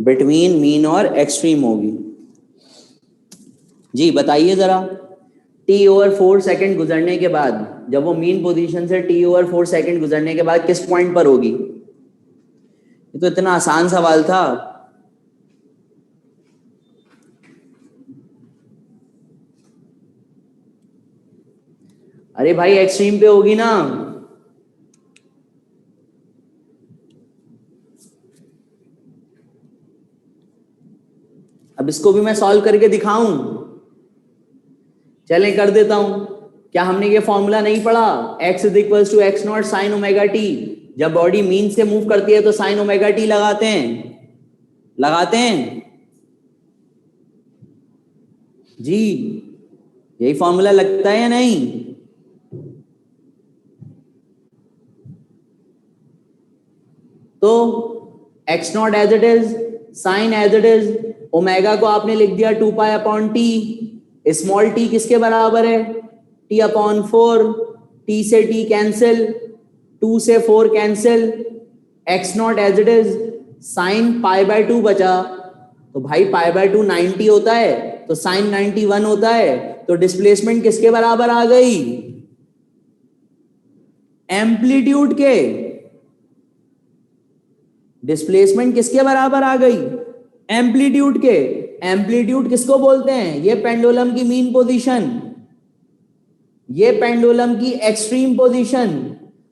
बिटवीन मीन और एक्सट्रीम होगी। जी बताइए जरा, टी ओवर 4 सेकेंड गुजरने के बाद, जब वो मीन पोजीशन से टी ओवर 4 सेकेंड गुजरने के बाद किस पॉइंट पर होगी? ये तो इतना आसान सवाल था। अरे भाई एक्सट्रीम पे होगी ना। अब इसको भी मैं सॉल्व करके दिखाऊं? चलें कर देता हूं। क्या हमने ये फॉर्मूला नहीं पढ़ा, x is equal to X naught sine omega T? जब बॉडी मीन से मूव करती है तो साइन ओमेगा टी लगाते हैं, लगाते हैं जी। यही फॉर्मूला लगता है या नहीं? तो x naught as it is, sine as it is, omega को आपने लिख दिया 2 pi upon t. Small t किसके बराबर है? T upon 4। टी से टी कैंसिल, 2 से 4 cancel, x naught as it is, sine pi by 2 बचा। तो भाई पाई बाय 2 90 होता है, तो साइन 91 होता है। तो डिस्प्लेसमेंट किसके बराबर आ गई? एम्पलीट्यूड के। डिस्प्लेसमेंट किसके बराबर आ गई? एम्पलीट्यूड के। एम्पलीट्यूड किसको बोलते हैं? ये पेंडुलम की मीन पोजीशन, ये पेंडुलम की एक्सट्रीम पोजीशन।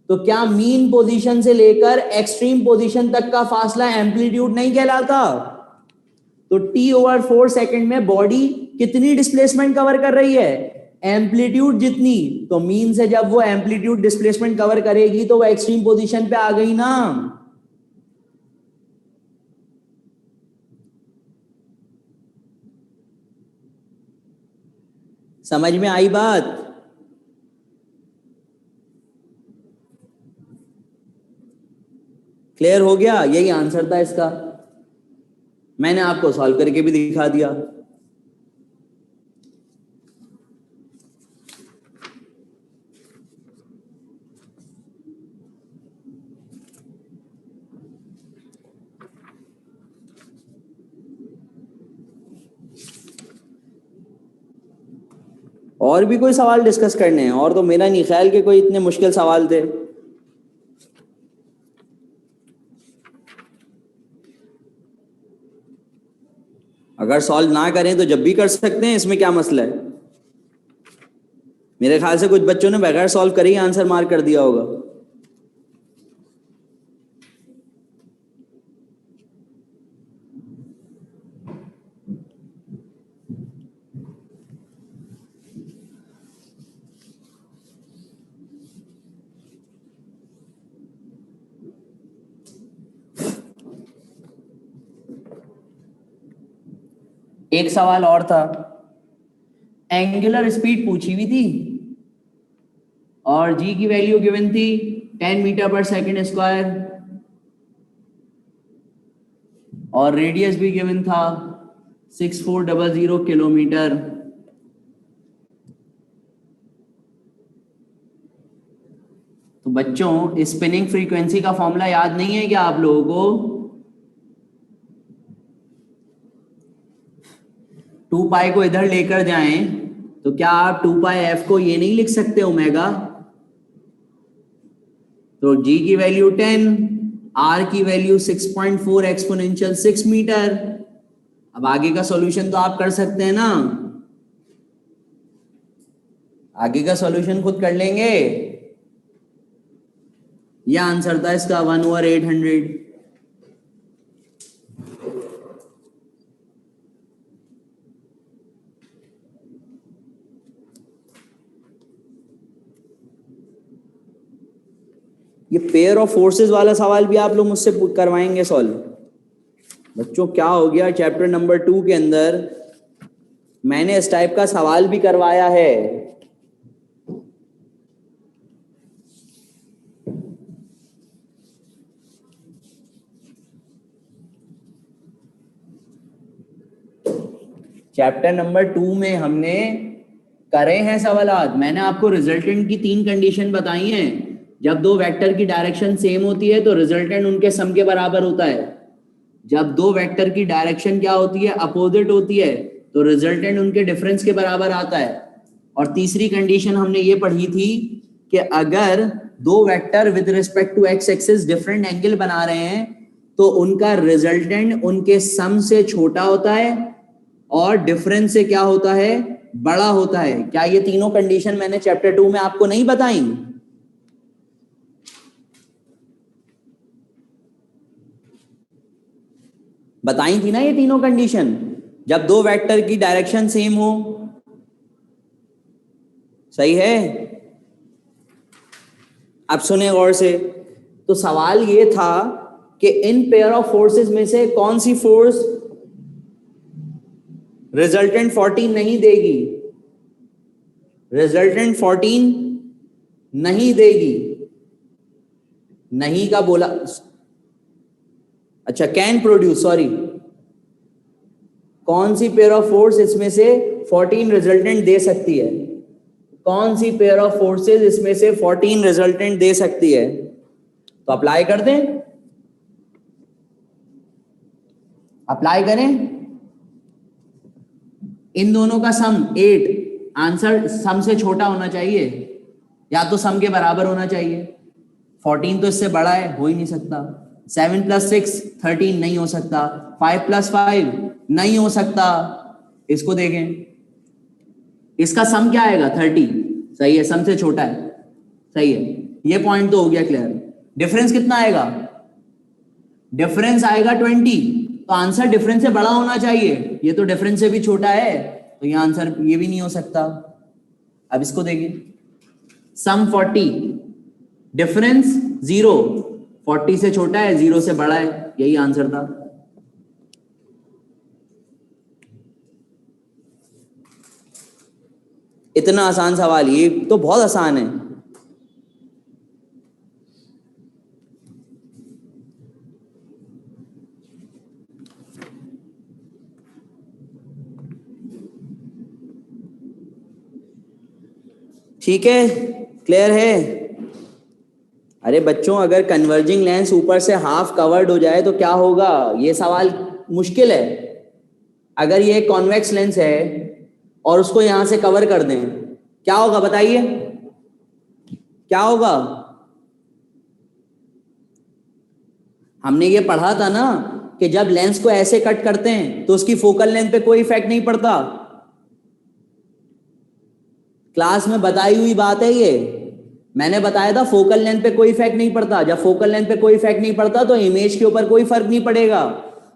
तो क्या मीन पोजीशन से लेकर एक्सट्रीम पोजीशन तक का फासला एम्पलीट्यूड नहीं कहलाता? तो टी ओवर 4 सेकेंड में बॉडी कितनी डिस्प्लेसमेंट कवर कर रही है? एम्पलीट्यूड जितनी। तो मीन से जब वो एम्पलीट्यूड डिस्प्लेसमेंट कवर करेगी तो वो एक्सट्रीम पोजीशन पे आ गई ना। समझ में आई बात? क्लियर हो गया? यही आंसर था इसका, मैंने आपको सॉल्व करके भी दिखा दिया। और भी कोई सवाल डिस्कस करने हैं? और तो मेरा नहीं ख्याल कि कोई इतने मुश्किल सवाल थे। अगर सॉल्व ना करें तो जब भी कर सकते हैं, इसमें क्या मसला है? मेरे ख्याल से कुछ बच्चों ने बगैर सॉल्व करे ही आंसर मार्क कर दिया होगा। एक सवाल और था, एंगुलर स्पीड पूछी हुई थी और जी की वैल्यू गिवन थी 10 मीटर पर सेकंड स्क्वायर, और रेडियस भी गिवन था 6400 किलोमीटर। तो बच्चों स्पिनिंग फ्रीक्वेंसी का फॉर्मूला याद नहीं है क्या आप लोगों को? 2 पाई को इधर लेकर जाएं तो क्या आप 2 पाई f को ये नहीं लिख सकते ओमेगा? तो g की वैल्यू 10, r की वैल्यू 6.4 एक्सपोनेंशियल 6 मीटर। अब आगे का सॉल्यूशन तो आप कर सकते हैं ना, आगे का सॉल्यूशन खुद कर लेंगे। यह आंसर था इसका 1/800। ये पेयर ऑफ फोर्सेस वाला सवाल भी आप लोग मुझसे करवाएंगे सॉल्व? बच्चों क्या हो गया, चैप्टर नंबर 2 के अंदर मैंने इस टाइप का सवाल भी करवाया है। चैप्टर नंबर 2 में हमने करे हैं सवालात। मैंने आपको रिजल्टेंट की 3 कंडीशन बताई हैं। जब दो वेक्टर की डायरेक्शन सेम होती है तो रिजल्टेंट उनके सम के बराबर होता है। जब दो वेक्टर की डायरेक्शन क्या होती है, अपोजिट होती है, तो रिजल्टेंट उनके डिफरेंस के बराबर आता है। और तीसरी कंडीशन हमने ये पढ़ी थी कि अगर दो vector with respect to x axis different angle बना रहे हैं तो उनका रिजल्टेंट उनके सम से छोटा होता है और डिफरेंस से क्या होता है, बड़ा होता है। क्या ये तीनों कंडीशन मैंने चैप्टर 2 में आपको नहीं बताई? बताई थी ना ये तीनों कंडीशन, जब दो वेक्टर की डायरेक्शन सेम हो। सही है? अब सुने गौर से। तो सवाल ये था कि इन पेयर ऑफ फोर्सेस में से कौन सी फोर्स रिजल्टेंट 14 नहीं देगी? रिजल्टेंट 14 नहीं देगी। नहीं का बोला, अच्छा कैन प्रोड्यूस, सॉरी। कौन सी पेयर ऑफ फोर्स इसमें से 14 रिजल्टेंट दे सकती है? कौन सी पेयर ऑफ फोर्सेस इसमें से 14 रिजल्टेंट दे सकती है? तो अप्लाई कर दें, अप्लाई करें। इन दोनों का सम 8, आंसर सम से छोटा होना चाहिए या तो सम के बराबर होना चाहिए। 14 तो इससे बड़ा है, हो ही नहीं सकता। 7 + 6 13 नहीं हो सकता। 5 + 5 नहीं हो सकता। इसको देखें, इसका सम क्या आएगा? 30। सही है, सम से छोटा है। सही है, ये पॉइंट तो हो गया क्लियर। डिफरेंस कितना आएगा? डिफरेंस आएगा 20। तो आंसर डिफरेंस से बड़ा होना चाहिए, ये तो डिफरेंस से भी छोटा है, तो ये आंसर ये भी नहीं हो सकता। अब इसको देखिए, सम 40, डिफरेंस 0, 40 से छोटा है, 0 से बड़ा है, यही आंसर था। इतना आसान सवाल, ये तो बहुत आसान है। ठीक है, क्लियर है? अरे बच्चों, अगर कन्वर्जिंग लेंस ऊपर से हाफ कवर्ड हो जाए तो क्या होगा? ये सवाल मुश्किल है। अगर ये कॉन्वेक्स लेंस है और उसको यहां से कवर कर दें, क्या होगा बताइए? क्या होगा? हमने ये पढ़ा था ना कि जब लेंस को ऐसे कट करते हैं तो उसकी फोकल लेंथ पे कोई इफेक्ट नहीं पड़ता। क्लास में बताई हुई बात है ये। मैंने बताया था फोकल लेंथ पे कोई इफेक्ट नहीं पड़ता। जब फोकल लेंथ पे कोई इफेक्ट नहीं पड़ता तो इमेज के ऊपर कोई फर्क नहीं पड़ेगा।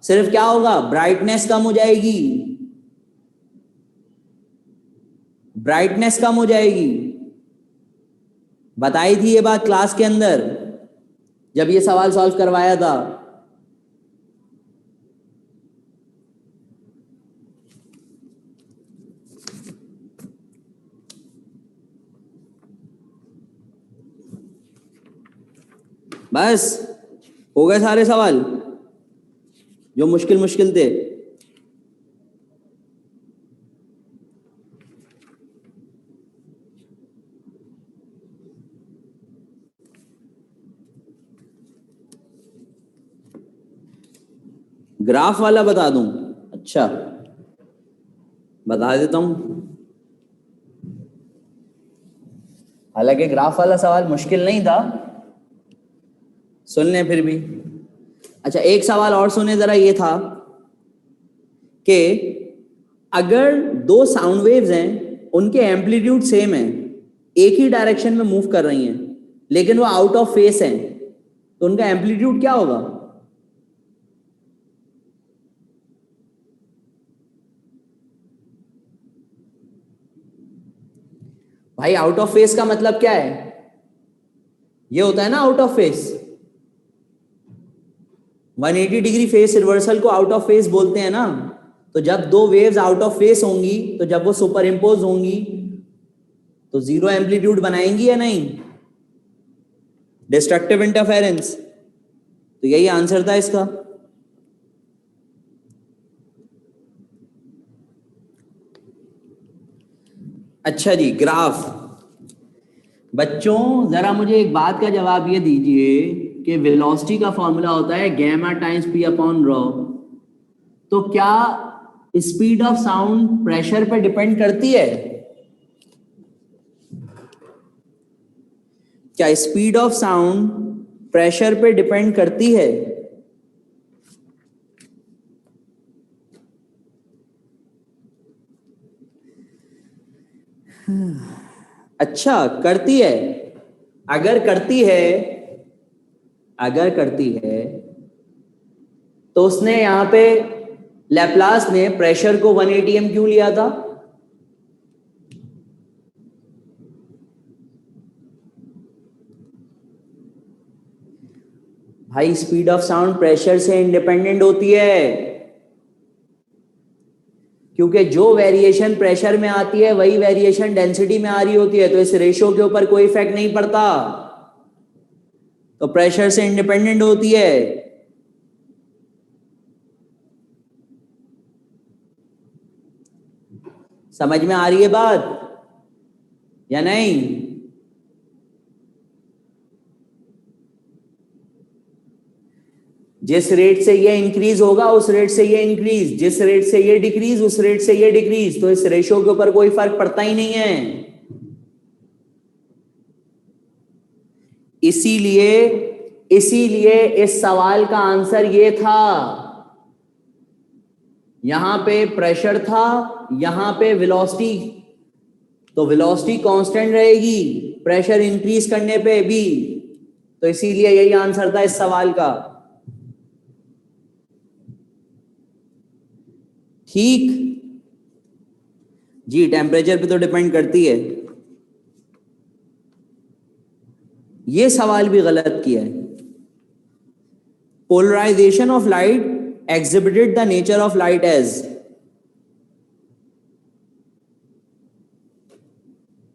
सिर्फ क्या होगा, ब्राइटनेस कम हो जाएगी, ब्राइटनेस कम हो जाएगी। बताई थी ये बात क्लास के अंदर जब ये सवाल सॉल्व करवाया था। बस हो गए सारे सवाल जो मुश्किल मुश्किल थे। ग्राफ वाला बता दूं? अच्छा, बता देता हूं। हालांकि ग्राफ वाला सवाल मुश्किल नहीं था, सुन लें फिर भी। अच्छा, एक सवाल और सुने जरा। ये था कि अगर दो साउंड वेव्स हैं, उनके एम्पलीट्यूड सेम है, एक ही डायरेक्शन में मूव कर रही हैं, लेकिन वो आउट ऑफ फेस हैं, तो उनका एम्पलीट्यूड क्या होगा? भाई आउट ऑफ फेस का मतलब क्या है? ये होता है ना out of face, 180 degree face reversal को आउट ऑफ फेस बोलते हैं ना। तो जब दो वेव्स आउट ऑफ फेस होंगी, तो जब वो सुपर इम्पोज होंगी तो जीरो एम्पलीट्यूड बनाएंगी या नहीं, डिस्ट्रक्टिव इंटरफेरेंस। तो यही आंसर था इसका। अच्छा जी, ग्राफ। बच्चों जरा मुझे एक बात का जवाब ये दीजिए कि वेलोसिटी का फॉर्मूला होता है gamma times p upon rho. तो क्या स्पीड ऑफ साउंड प्रेशर पे डिपेंड करती है? क्या स्पीड ऑफ साउंड प्रेशर पे डिपेंड करती है? अच्छा, करती है। अगर करती है, अगर करती है तो उसने यहां पे लैप्लास ने प्रेशर को 1 atm क्यों लिया था? भाई स्पीड ऑफ साउंड प्रेशर से इंडिपेंडेंट होती है, क्योंकि जो वेरिएशन प्रेशर में आती है वही वेरिएशन डेंसिटी में आ रही होती है, तो इस रेशो के ऊपर कोई इफेक्ट नहीं पड़ता, तो प्रेशर से इंडिपेंडेंट होती है। समझ में आ रही है बात या नहीं? जिस रेट से ये इंक्रीज होगा उस रेट से ये इंक्रीज, जिस रेट से ये डिक्रीज उस रेट से ये डिक्रीज, तो इस रेशो के ऊपर कोई फर्क पड़ता ही नहीं है। इसीलिए इसीलिए इस सवाल का आंसर ये था, यहां पे प्रेशर था, यहां पे वेलोसिटी, तो वेलोसिटी कांस्टेंट रहेगी प्रेशर इंक्रीज करने पे भी, तो इसीलिए यही आंसर था इस सवाल का। ठीक जी, टेम्परेचर पे तो डिपेंड करती है। ये सवाल भी गलत किया है। Polarisation of light exhibited the nature of light as,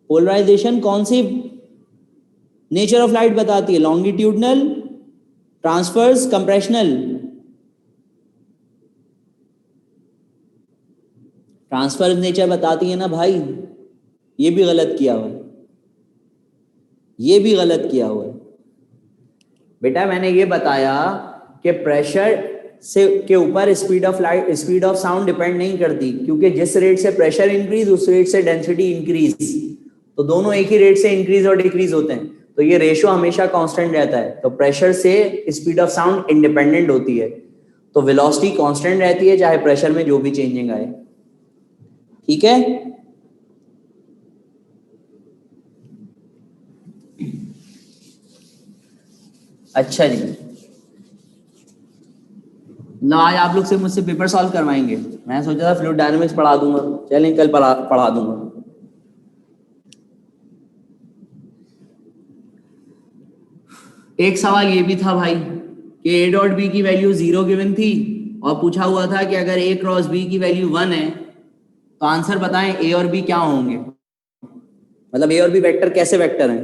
polarisation कौन सी नेचर ऑफ लाइट बताती है? Longitudinal, transverse, compressional? Transfer nature बताती है ना भाई। ये भी गलत किया हुआ है, ये भी गलत किया हुआ है। बेटा मैंने ये बताया कि प्रेशर से के ऊपर speed of light, speed of sound depend नहीं करती, क्योंकि जिस रेट से प्रेशर इंक्रीज उस रेट से डेंसिटी इंक्रीज, तो दोनों एक ही रेट से इंक्रीज और डिक्रीज होते हैं, तो ये रेशो हमेशा कांस्टेंट रहता है। तो प्रेशर से स्पीड ऑफ साउंड इंडिपेंडेंट होती है, तो वेलोसिटी कांस्टेंट रहती है चाहे प्रेशर में जो भी चेंजिंग आए। ठीक है, अच्छा जी। लो आज आप लोग से मुझसे पेपर सॉल्व करवाएंगे। मैं सोचा था फ्लूइड डायनामिक्स पढ़ा दूंगा, चलें कल पढ़ा दूंगा। एक सवाल ये भी था भाई कि ए डॉट बी की वैल्यू 0 गिवन थी और पूछा हुआ था कि अगर ए क्रॉस बी की वैल्यू 1 है तो आंसर बताएं ए और बी क्या होंगे, मतलब ए और बी वेक्टर कैसे वेक्टर हैं।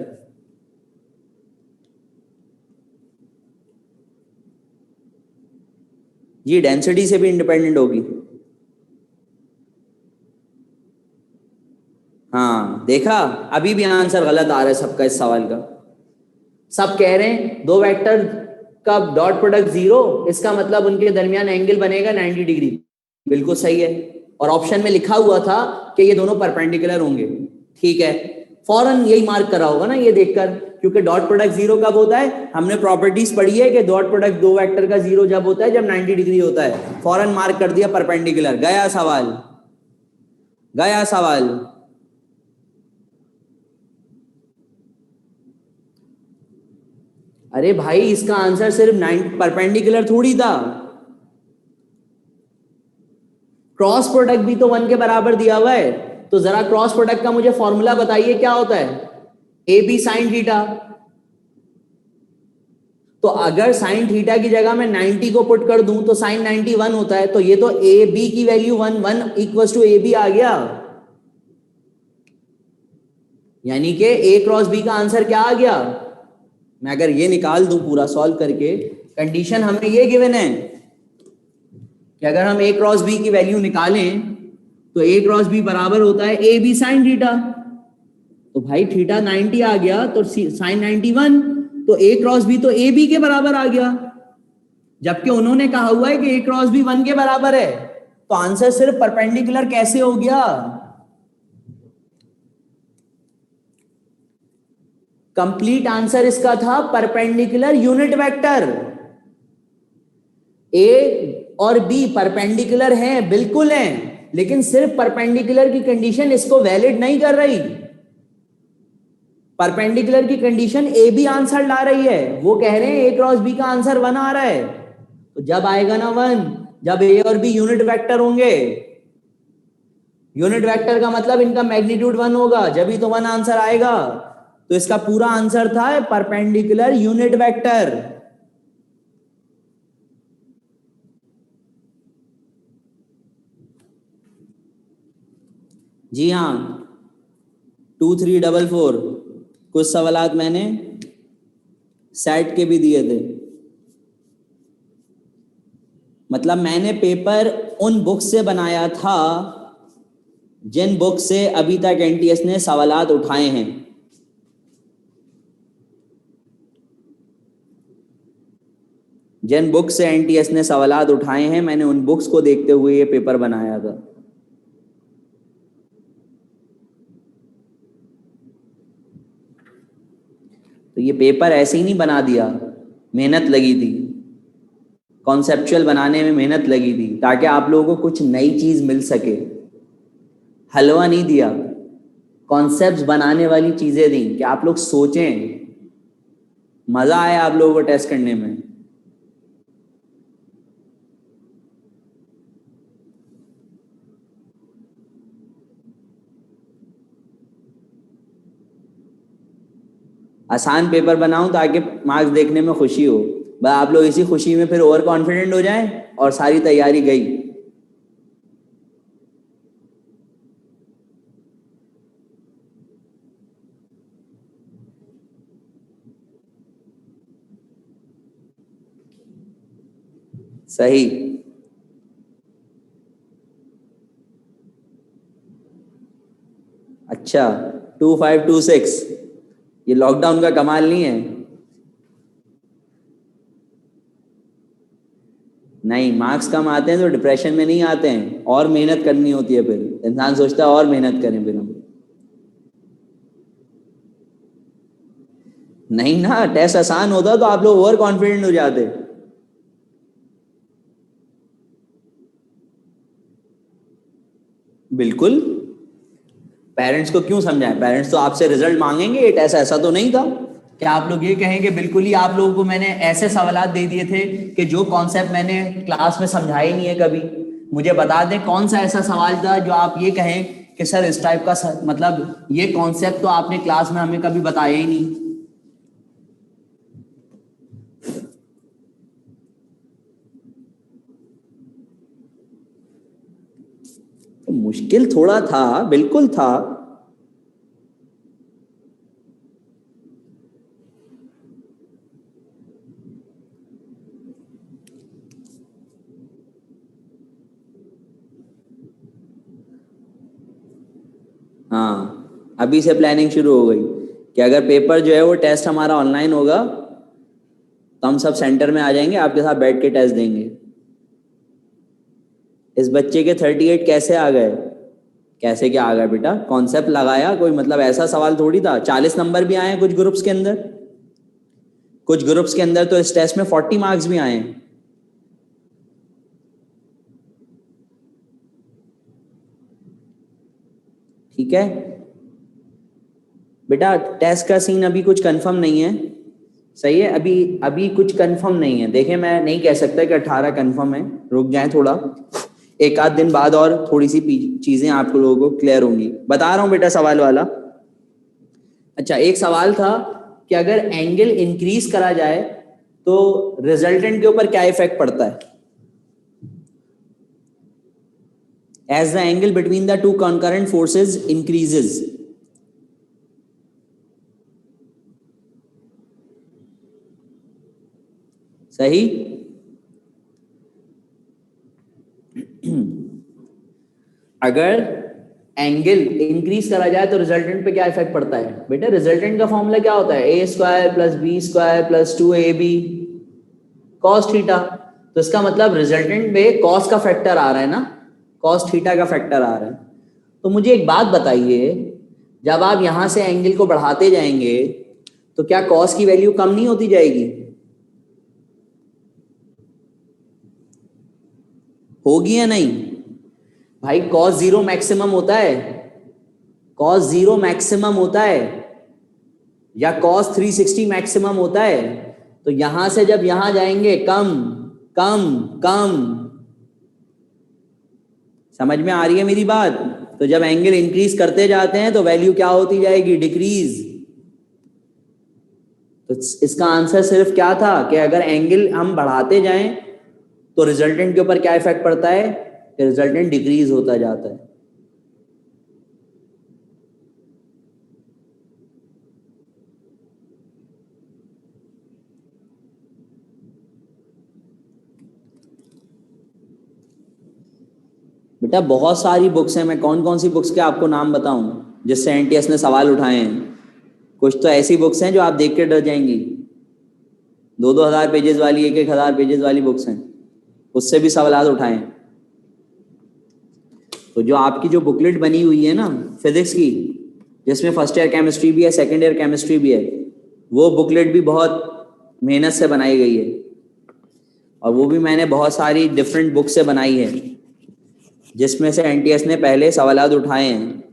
ये डेंसिटी से भी इंडिपेंडेंट होगी। हाँ देखा, अभी भी आंसर गलत आ रहा है सबका इस सवाल का। सब कह रहे हैं दो वेक्टर का डॉट प्रोडक्ट 0, इसका मतलब उनके दरमियान एंगल बनेगा 90 डिग्री। बिल्कुल सही है, और ऑप्शन में लिखा हुआ था कि ये दोनों परपेंडिकुलर होंगे। ठीक है, फौरन यही मार्क करा होगा ना ये देखकर, क्योंकि डॉट प्रोडक्ट 0 कब होता है? हमने प्रॉपर्टीज पढ़ी है कि डॉट प्रोडक्ट दो वेक्टर का 0 जब होता है जब 90 डिग्री होता है। फौरन मार्क कर दिया परपेंडिकुलर। गया सवाल, गया सवाल। अरे भाई इसका आंसर सिर्फ 9 परपेंडिकुलर थोड़ी था, क्रॉस प्रोडक्ट भी तो 1 के बराबर दिया हुआ है। तो जरा क्रॉस प्रोडक्ट का मुझे फॉर्मूला बताइए क्या होता है? A b sine theta. तो अगर साइन थीटा की जगह मैं 90 को पुट कर दूं तो साइन 91 होता है, तो ये तो ए बी की value 1 equals to a b आ गया, यानी कि ए क्रॉस बी का आंसर क्या आ गया। मैं अगर ये निकाल दूं पूरा सॉल्व करके, कंडीशन हमें ये गिवन है कि अगर हम ए क्रॉस बी की वैल्यू निकालें तो ए क्रॉस बी बराबर होता है ए बी साइन थीटा, तो भाई थीटा 90 आ गया तो साइन 91, तो ए क्रॉस बी तो ए बी के बराबर आ गया, जबकि उन्होंने कहा हुआ है कि ए क्रॉस बी 1 के बराबर है, तो आंसर सिर्फ परपेंडिकुलर कैसे हो गया। कंप्लीट आंसर इसका था परपेंडिकुलर यूनिट वेक्टर। ए और बी परपेंडिकुलर हैं, बिल्कुल हैं, लेकिन सिर्फ परपेंडिकुलर की कंडीशन इसको वैलिड नहीं कर रही। परपेंडिकुलर की कंडीशन ए बी आंसर ला रही है, वो कह रहे हैं ए क्रॉस बी का आंसर 1 आ रहा है। तो जब आएगा ना 1, जब ए और बी यूनिट वेक्टर होंगे, यूनिट वेक्टर का मतलब इनका मैग्नीट्यूड 1 होगा, जब ही तो 1 आंसर आएगा। तो इसका पूरा आंसर था परपेंडिकुलर यूनिट वेक्टर। जी हाँ, 2344 कुछ सवालात मैंने सेट के भी दिए थे, मतलब मैंने पेपर उन बुक से बनाया था जिन बुक से अभी तक एनटीएस ने सवालात उठाए हैं। जिन बुक से एनटीएस ने सवालात उठाए हैं, मैंने उन बुक्स को देखते हुए ये पेपर बनाया था। तो ये पेपर ऐसे ही नहीं बना दिया, मेहनत लगी थी, कॉन्सेप्चुअल बनाने में मेहनत लगी थी, ताकि आप लोगों को कुछ नई चीज मिल सके। हलवा नहीं दिया, कॉन्सेप्ट्स बनाने वाली चीजें दी कि आप लोग सोचें, मजा आए आप लोगों को टेस्ट करने में। आसान पेपर बनाऊं ताकि मार्क्स देखने में खुशी हो, बस आप लोग इसी खुशी में फिर ओवर कॉन्फिडेंट हो जाएं और सारी तैयारी गई। सही। अच्छा, 2526 ये लॉकडाउन का कमाल नहीं है। नहीं, मार्क्स कम आते हैं तो डिप्रेशन में नहीं आते हैं, और मेहनत करनी होती है, फिर इंसान सोचता है और मेहनत करें फिर हम। नहीं ना, टेस्ट आसान होता तो आप लोग ओवर कॉन्फिडेंट हो जाते। बिल्कुल, पेरेंट्स को क्यों समझाएं, पेरेंट्स तो आपसे रिजल्ट मांगेंगे, ये टेस्ट ऐसा तो नहीं था। क्या आप लोग ये कहेंगे बिल्कुल ही आप लोगों को मैंने ऐसे सवालात दे दिए थे कि जो कॉन्सेप्ट मैंने क्लास में समझाया ही नहीं है कभी। मुझे बता दें कौन सा ऐसा सवाल था जो आप ये कहें कि सर इस टाइप का मतलब ये कॉन्सेप्ट तो आपने क्लास में हमें कभी बताया ही नहीं। तो मुश्किल थोड़ा था, बिल्कुल था। हाँ, अभी से प्लानिंग शुरू हो गई कि अगर पेपर जो है वो टेस्ट हमारा ऑनलाइन होगा तो हम सब सेंटर में आ जाएंगे, आपके साथ बैठ के टेस्ट देंगे। इस बच्चे के 38 कैसे आ गए? कैसे क्या आ गए बेटा? कॉन्सेप्ट लगाया, कोई मतलब ऐसा सवाल थोड़ी था। 40 नंबर भी आए हैं कुछ ग्रुप्स के अंदर, कुछ ग्रुप्स के अंदर तो इस टेस्ट में 40 मार्क्स भी आए हैं। ठीक है बेटा, टेस्ट का सीन अभी कुछ कंफर्म नहीं है, सही है, अभी कुछ कंफर्म नहीं है। देखें, मैं नहीं कह सकता कि 18 कंफर्म है, रुक जाएं थोड़ा, एक आध दिन बाद और थोड़ी सी चीजें आप लोगों को क्लियर होंगी। बता रहा हूं बेटा सवाल वाला। अच्छा, एक सवाल था कि अगर एंगल इंक्रीज करा जाए तो रिजल्टेंट के ऊपर क्या इफेक्ट पड़ता है? As the angle between the two concurrent forces increases, सही। अगर एंगल इंक्रीज करा जाए तो रिजल्टेंट पे क्या इफेक्ट पड़ता है बेटा? रिजल्टेंट का फॉर्मूला क्या होता है? A square plus b square plus 2ab cos theta. तो इसका मतलब रिजल्टेंट में कॉस का फैक्टर आ रहा है ना, कॉस थीटा का फैक्टर आ रहा है। तो मुझे एक बात बताइए, जब आप यहां से एंगल को बढ़ाते जाएंगे तो क्या कॉस की वैल्यू कम नहीं होती जाएगी? होगी या नहीं भाई? कॉस जीरो मैक्सिमम होता है, कॉस जीरो मैक्सिमम होता है, या कॉस 360 मैक्सिमम होता है। तो यहां से जब यहां जाएंगे कम कम कम, समझ में आ रही है मेरी बात? तो जब एंगल इंक्रीज करते जाते हैं तो वैल्यू क्या होती जाएगी? डिक्रीज। तो इसका आंसर सिर्फ क्या था कि अगर एंगल हम बढ़ाते जाएं तो रिजल्टेंट के ऊपर क्या इफेक्ट पड़ता है? कि रिजल्टेंट डिक्रीज होता जाता है। बेटा बहुत सारी बुक्स हैं, मैं कौन कौन सी बुक्स के आपको नाम बताऊं जिससे एनटीएस ने सवाल उठाए हैं? कुछ तो ऐसी बुक्स हैं जो आप देख के डर जाएंगी, 2-2 हज़ार पेजेस वाली, 1-1 हज़ार पेजेस वाली बुक्स हैं, उससे भी सवाल उठाए हैं। तो जो आपकी जो बुकलेट बनी हुई है ना फिजिक्स की, जिसमें फर्स्ट ईयर केमिस्ट्री भी है, सेकेंड ईयर केमिस्ट्री भी है, वो बुकलेट भी बहुत मेहनत से बनाई गई है, और वो भी मैंने बहुत सारी डिफरेंट बुक से बनाई है, जिसमें से एनटीएस ने पहले सवालात उठाए हैं।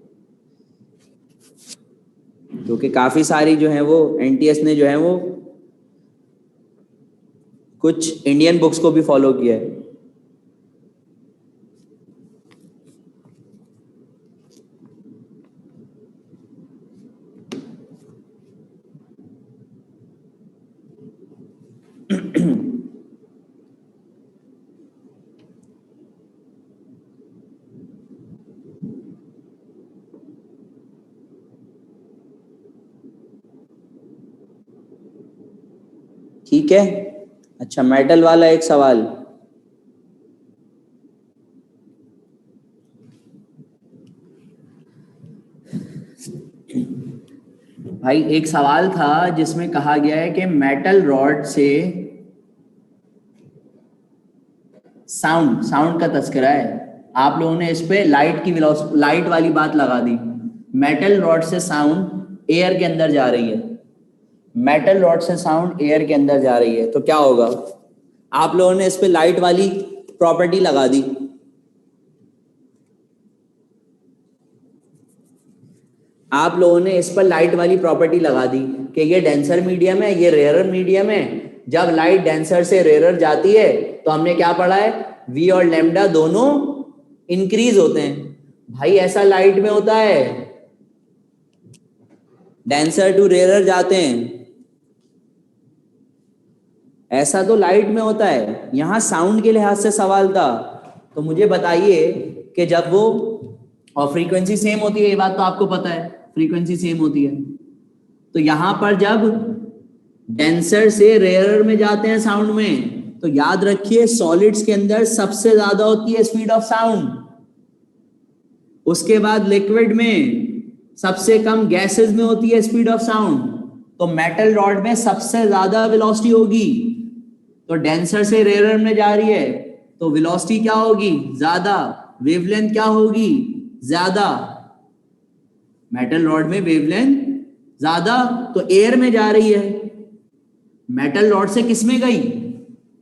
क्योंकि काफ़ी सारी जो है वो एनटीएस ने जो है वो कुछ इंडियन बुक्स को भी फॉलो किया है। ठीक है, अच्छा मेटल वाला एक सवाल, भाई एक सवाल था जिसमें कहा गया है कि मेटल रॉड से साउंड साउंड का तस्करा है। आप लोगों ने इस पे लाइट की लाइट वाली बात लगा दी। मेटल रॉड से साउंड एयर के अंदर जा रही है, मेटल रॉड से साउंड एयर के अंदर जा रही है, तो क्या होगा? आप लोगों ने इस पे लाइट वाली प्रॉपर्टी लगा दी। आप लोगों ने इस पर लाइट वाली प्रॉपर्टी लगा दी कि ये डेंसर मीडियम है, ये रेयर मीडियम है। जब लाइट डेंसर से रेयर जाती है तो हमने क्या पढ़ा है? वी और लैम्डा दोनों इंक्रीज होते हैं। भाई ऐसा लाइट में होता है, डेंसर टू रेयर जाते हैं, ऐसा तो लाइट में होता है। यहां साउंड के लिहाज से सवाल था, तो मुझे बताइए कि जब वो, और फ्रीक्वेंसी सेम होती है, ये बात तो आपको पता है, फ्रीक्वेंसी सेम होती है। तो यहां पर जब डेंसर से रेयर में जाते हैं साउंड में, तो याद रखिए सॉलिड्स के अंदर सबसे ज्यादा होती है स्पीड ऑफ साउंड, उसके बाद लिक्विड में सबसे कम गैसेस में होती है स्पीड ऑफ साउंड। तो मेटल रॉड में सबसे ज्यादा वेलोसिटी होगी, तो डेंसर से रेयर में जा रही है तो वेलोसिटी क्या होगी? ज्यादा। वेवलेंथ क्या होगी? ज्यादा। मेटल रॉड में वेवलेंथ ज्यादा, तो एयर में जा रही है। मेटल रॉड से किस में गई?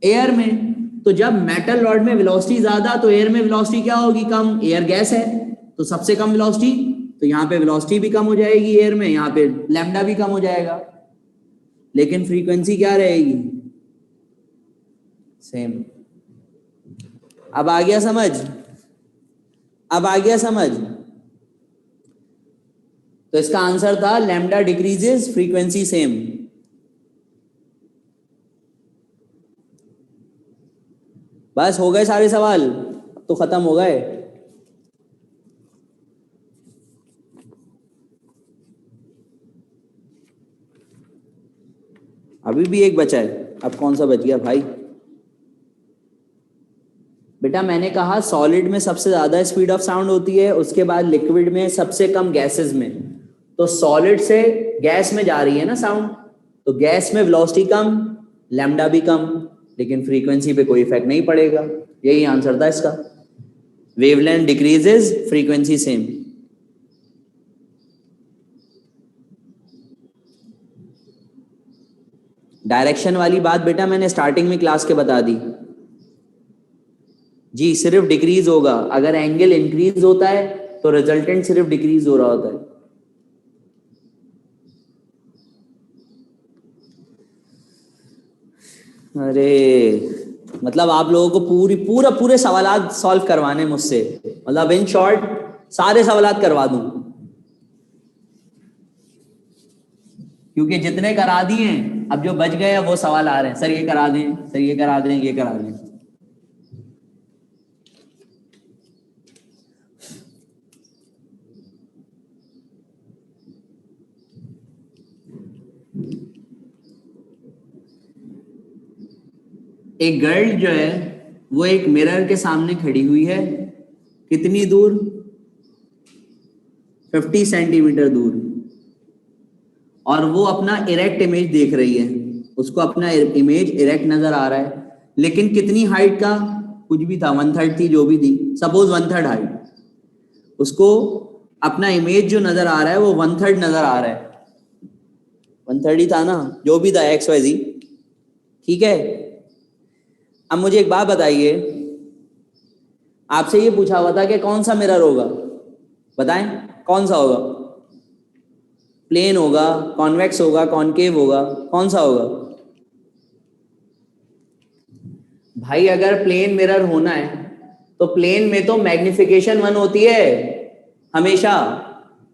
एयर में। तो जब मेटल रॉड में वेलोसिटी ज्यादा तो एयर में वेलोसिटी क्या होगी? कम। एयर गैस है तो सबसे कम वेलोसिटी, तो यहां पे वेलोसिटी भी कम हो जाएगी एयर में, यहां पे लैम्डा भी कम हो जाएगा, लेकिन फ्रीक्वेंसी क्या रहेगी? सेम। अब आ गया समझ? अब आ गया समझ? तो इसका आंसर था लैम्डा डिक्रीजेस, फ्रीक्वेंसी सेम। बस हो गए सारे सवाल, अब तो खत्म हो गए। अभी भी एक बचा है, अब कौन सा बच गया भाई? बेटा मैंने कहा सॉलिड में सबसे ज्यादा स्पीड ऑफ साउंड होती है, उसके बाद लिक्विड में, सबसे कम गैसेस में। तो सॉलिड से गैस में जा रही है ना साउंड, तो गैस में वेलोसिटी कम, लैम्डा भी कम, लेकिन फ्रीक्वेंसी पे कोई इफेक्ट नहीं पड़ेगा। यही आंसर था इसका। Wavelength decreases, frequency same. Direction वाली बात बेटा मैंने स्टार्टिंग में क्लास के बता दी जी, सिर्फ डिक्रीज होगा। अगर एंगल इंक्रीज होता है तो रिजल्टेंट सिर्फ डिक्रीज हो रहा होता है। अरे मतलब आप लोगों को पूरे सवालात सॉल्व करवाने मुझसे, मतलब इन शॉर्ट सारे सवालात करवा दूं, क्योंकि जितने करा दिए अब जो बच गए वो सवाल आ रहे हैं, सर ये करा दें, सर ये करा दें, ये करा दें। एक गर्ल जो है वो एक मिरर के सामने खड़ी हुई है, कितनी दूर? 50 सेंटीमीटर दूर, और वो अपना इरेक्ट इमेज देख रही है, उसको अपना इमेज इरेक्ट नजर आ रहा है, लेकिन कितनी हाइट का? कुछ भी था, 1/3 थी, जो भी थी, सपोज 1/3 हाइट। उसको अपना इमेज जो नजर आ रहा है वो 1/3 नजर आ रहा है, 1/3 ही था ना, जो भी था XYZ, ठीक है। अब मुझे एक बात बताइए, आपसे ये पूछा हुआ था कि कौन सा मिरर होगा, बताएं कौन सा होगा? प्लेन होगा, कॉन्वेक्स होगा, कॉनकेव होगा, कौन सा होगा? भाई अगर प्लेन मिरर होना है तो प्लेन में तो मैग्निफिकेशन 1 होती है हमेशा,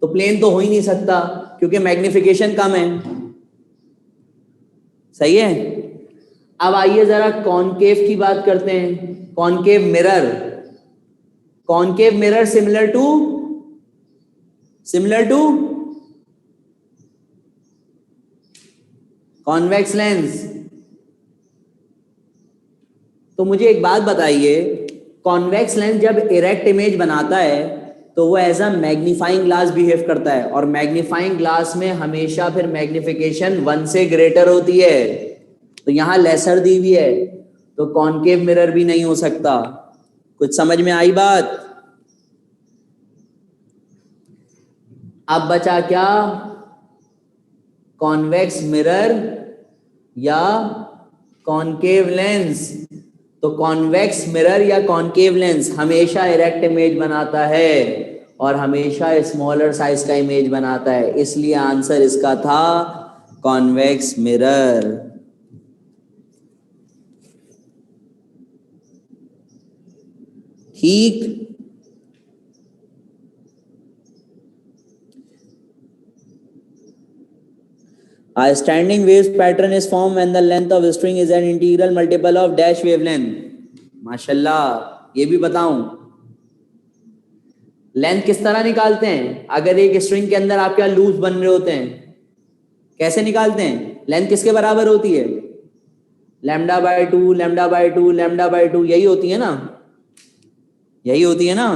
तो प्लेन तो हो ही नहीं सकता क्योंकि मैग्निफिकेशन कम है। सही है। अब आइए जरा कॉनकेव की बात करते हैं। Concave mirror, concave mirror similar to convex lens. तो मुझे एक बात बताइए, कॉन्वेक्स लेंस जब इरेक्ट इमेज बनाता है तो वो as a magnifying glass behave करता है, और मैग्नीफाइंग ग्लास में हमेशा फिर मैग्निफिकेशन 1 से ग्रेटर होती है, तो यहां लेसर दी हुई है, तो कॉनकेव मिरर भी नहीं हो सकता। कुछ समझ में आई बात? अब बचा क्या? कॉन्वेक्स मिरर या कॉनकेव लेंस। तो कॉन्वेक्स मिरर या कॉनकेव लेंस हमेशा इरेक्ट इमेज बनाता है और हमेशा स्मॉलर साइज का इमेज बनाता है, इसलिए आंसर इसका था कॉन्वेक्स मिरर। ठीक। A standing wave pattern is formed when the length of string is an integral multiple of dash wavelength. माशाल्लाह, ये भी बताऊं लेंथ किस तरह निकालते हैं? अगर एक स्ट्रिंग के अंदर आपके लूप्स बन रहे होते हैं, कैसे निकालते हैं? लेंथ किसके बराबर होती है? λ/2 λ/2 λ/2, यही होती है ना, यही होती है ना।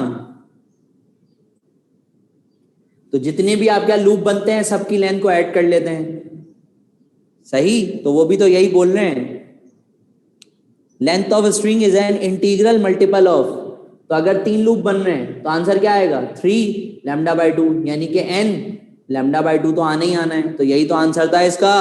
तो जितने भी आपके लूप बनते हैं सबकी लेंथ को ऐड कर लेते हैं, सही? तो वो भी तो यही बोल रहे हैं, length of string is an integral multiple of. तो अगर 3 लूप बन रहे हैं तो आंसर क्या आएगा? 3 λ/2, यानी कि n λ/2 तो आना ही आना है, तो यही तो आंसर था इसका।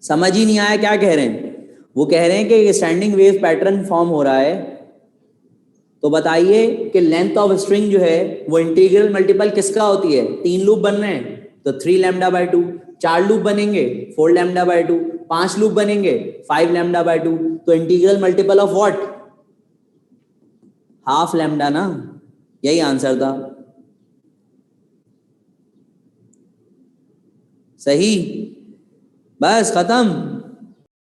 समझ ही नहीं आया क्या कह रहे हैं? वो कह रहे हैं कि स्टैंडिंग वेव पैटर्न फॉर्म हो रहा है, तो बताइए कि लेंथ ऑफ स्ट्रिंग जो है वो इंटीग्रल मल्टीपल किसका होती है? 3 लूप बन रहे हैं तो 3 λ/2, 4 लूप बनेंगे 4 λ/2, 5 लूप बनेंगे 5 λ/2, तो integral multiple of what? Half lambda ना, यही आंसर था। सही, बस खत्म।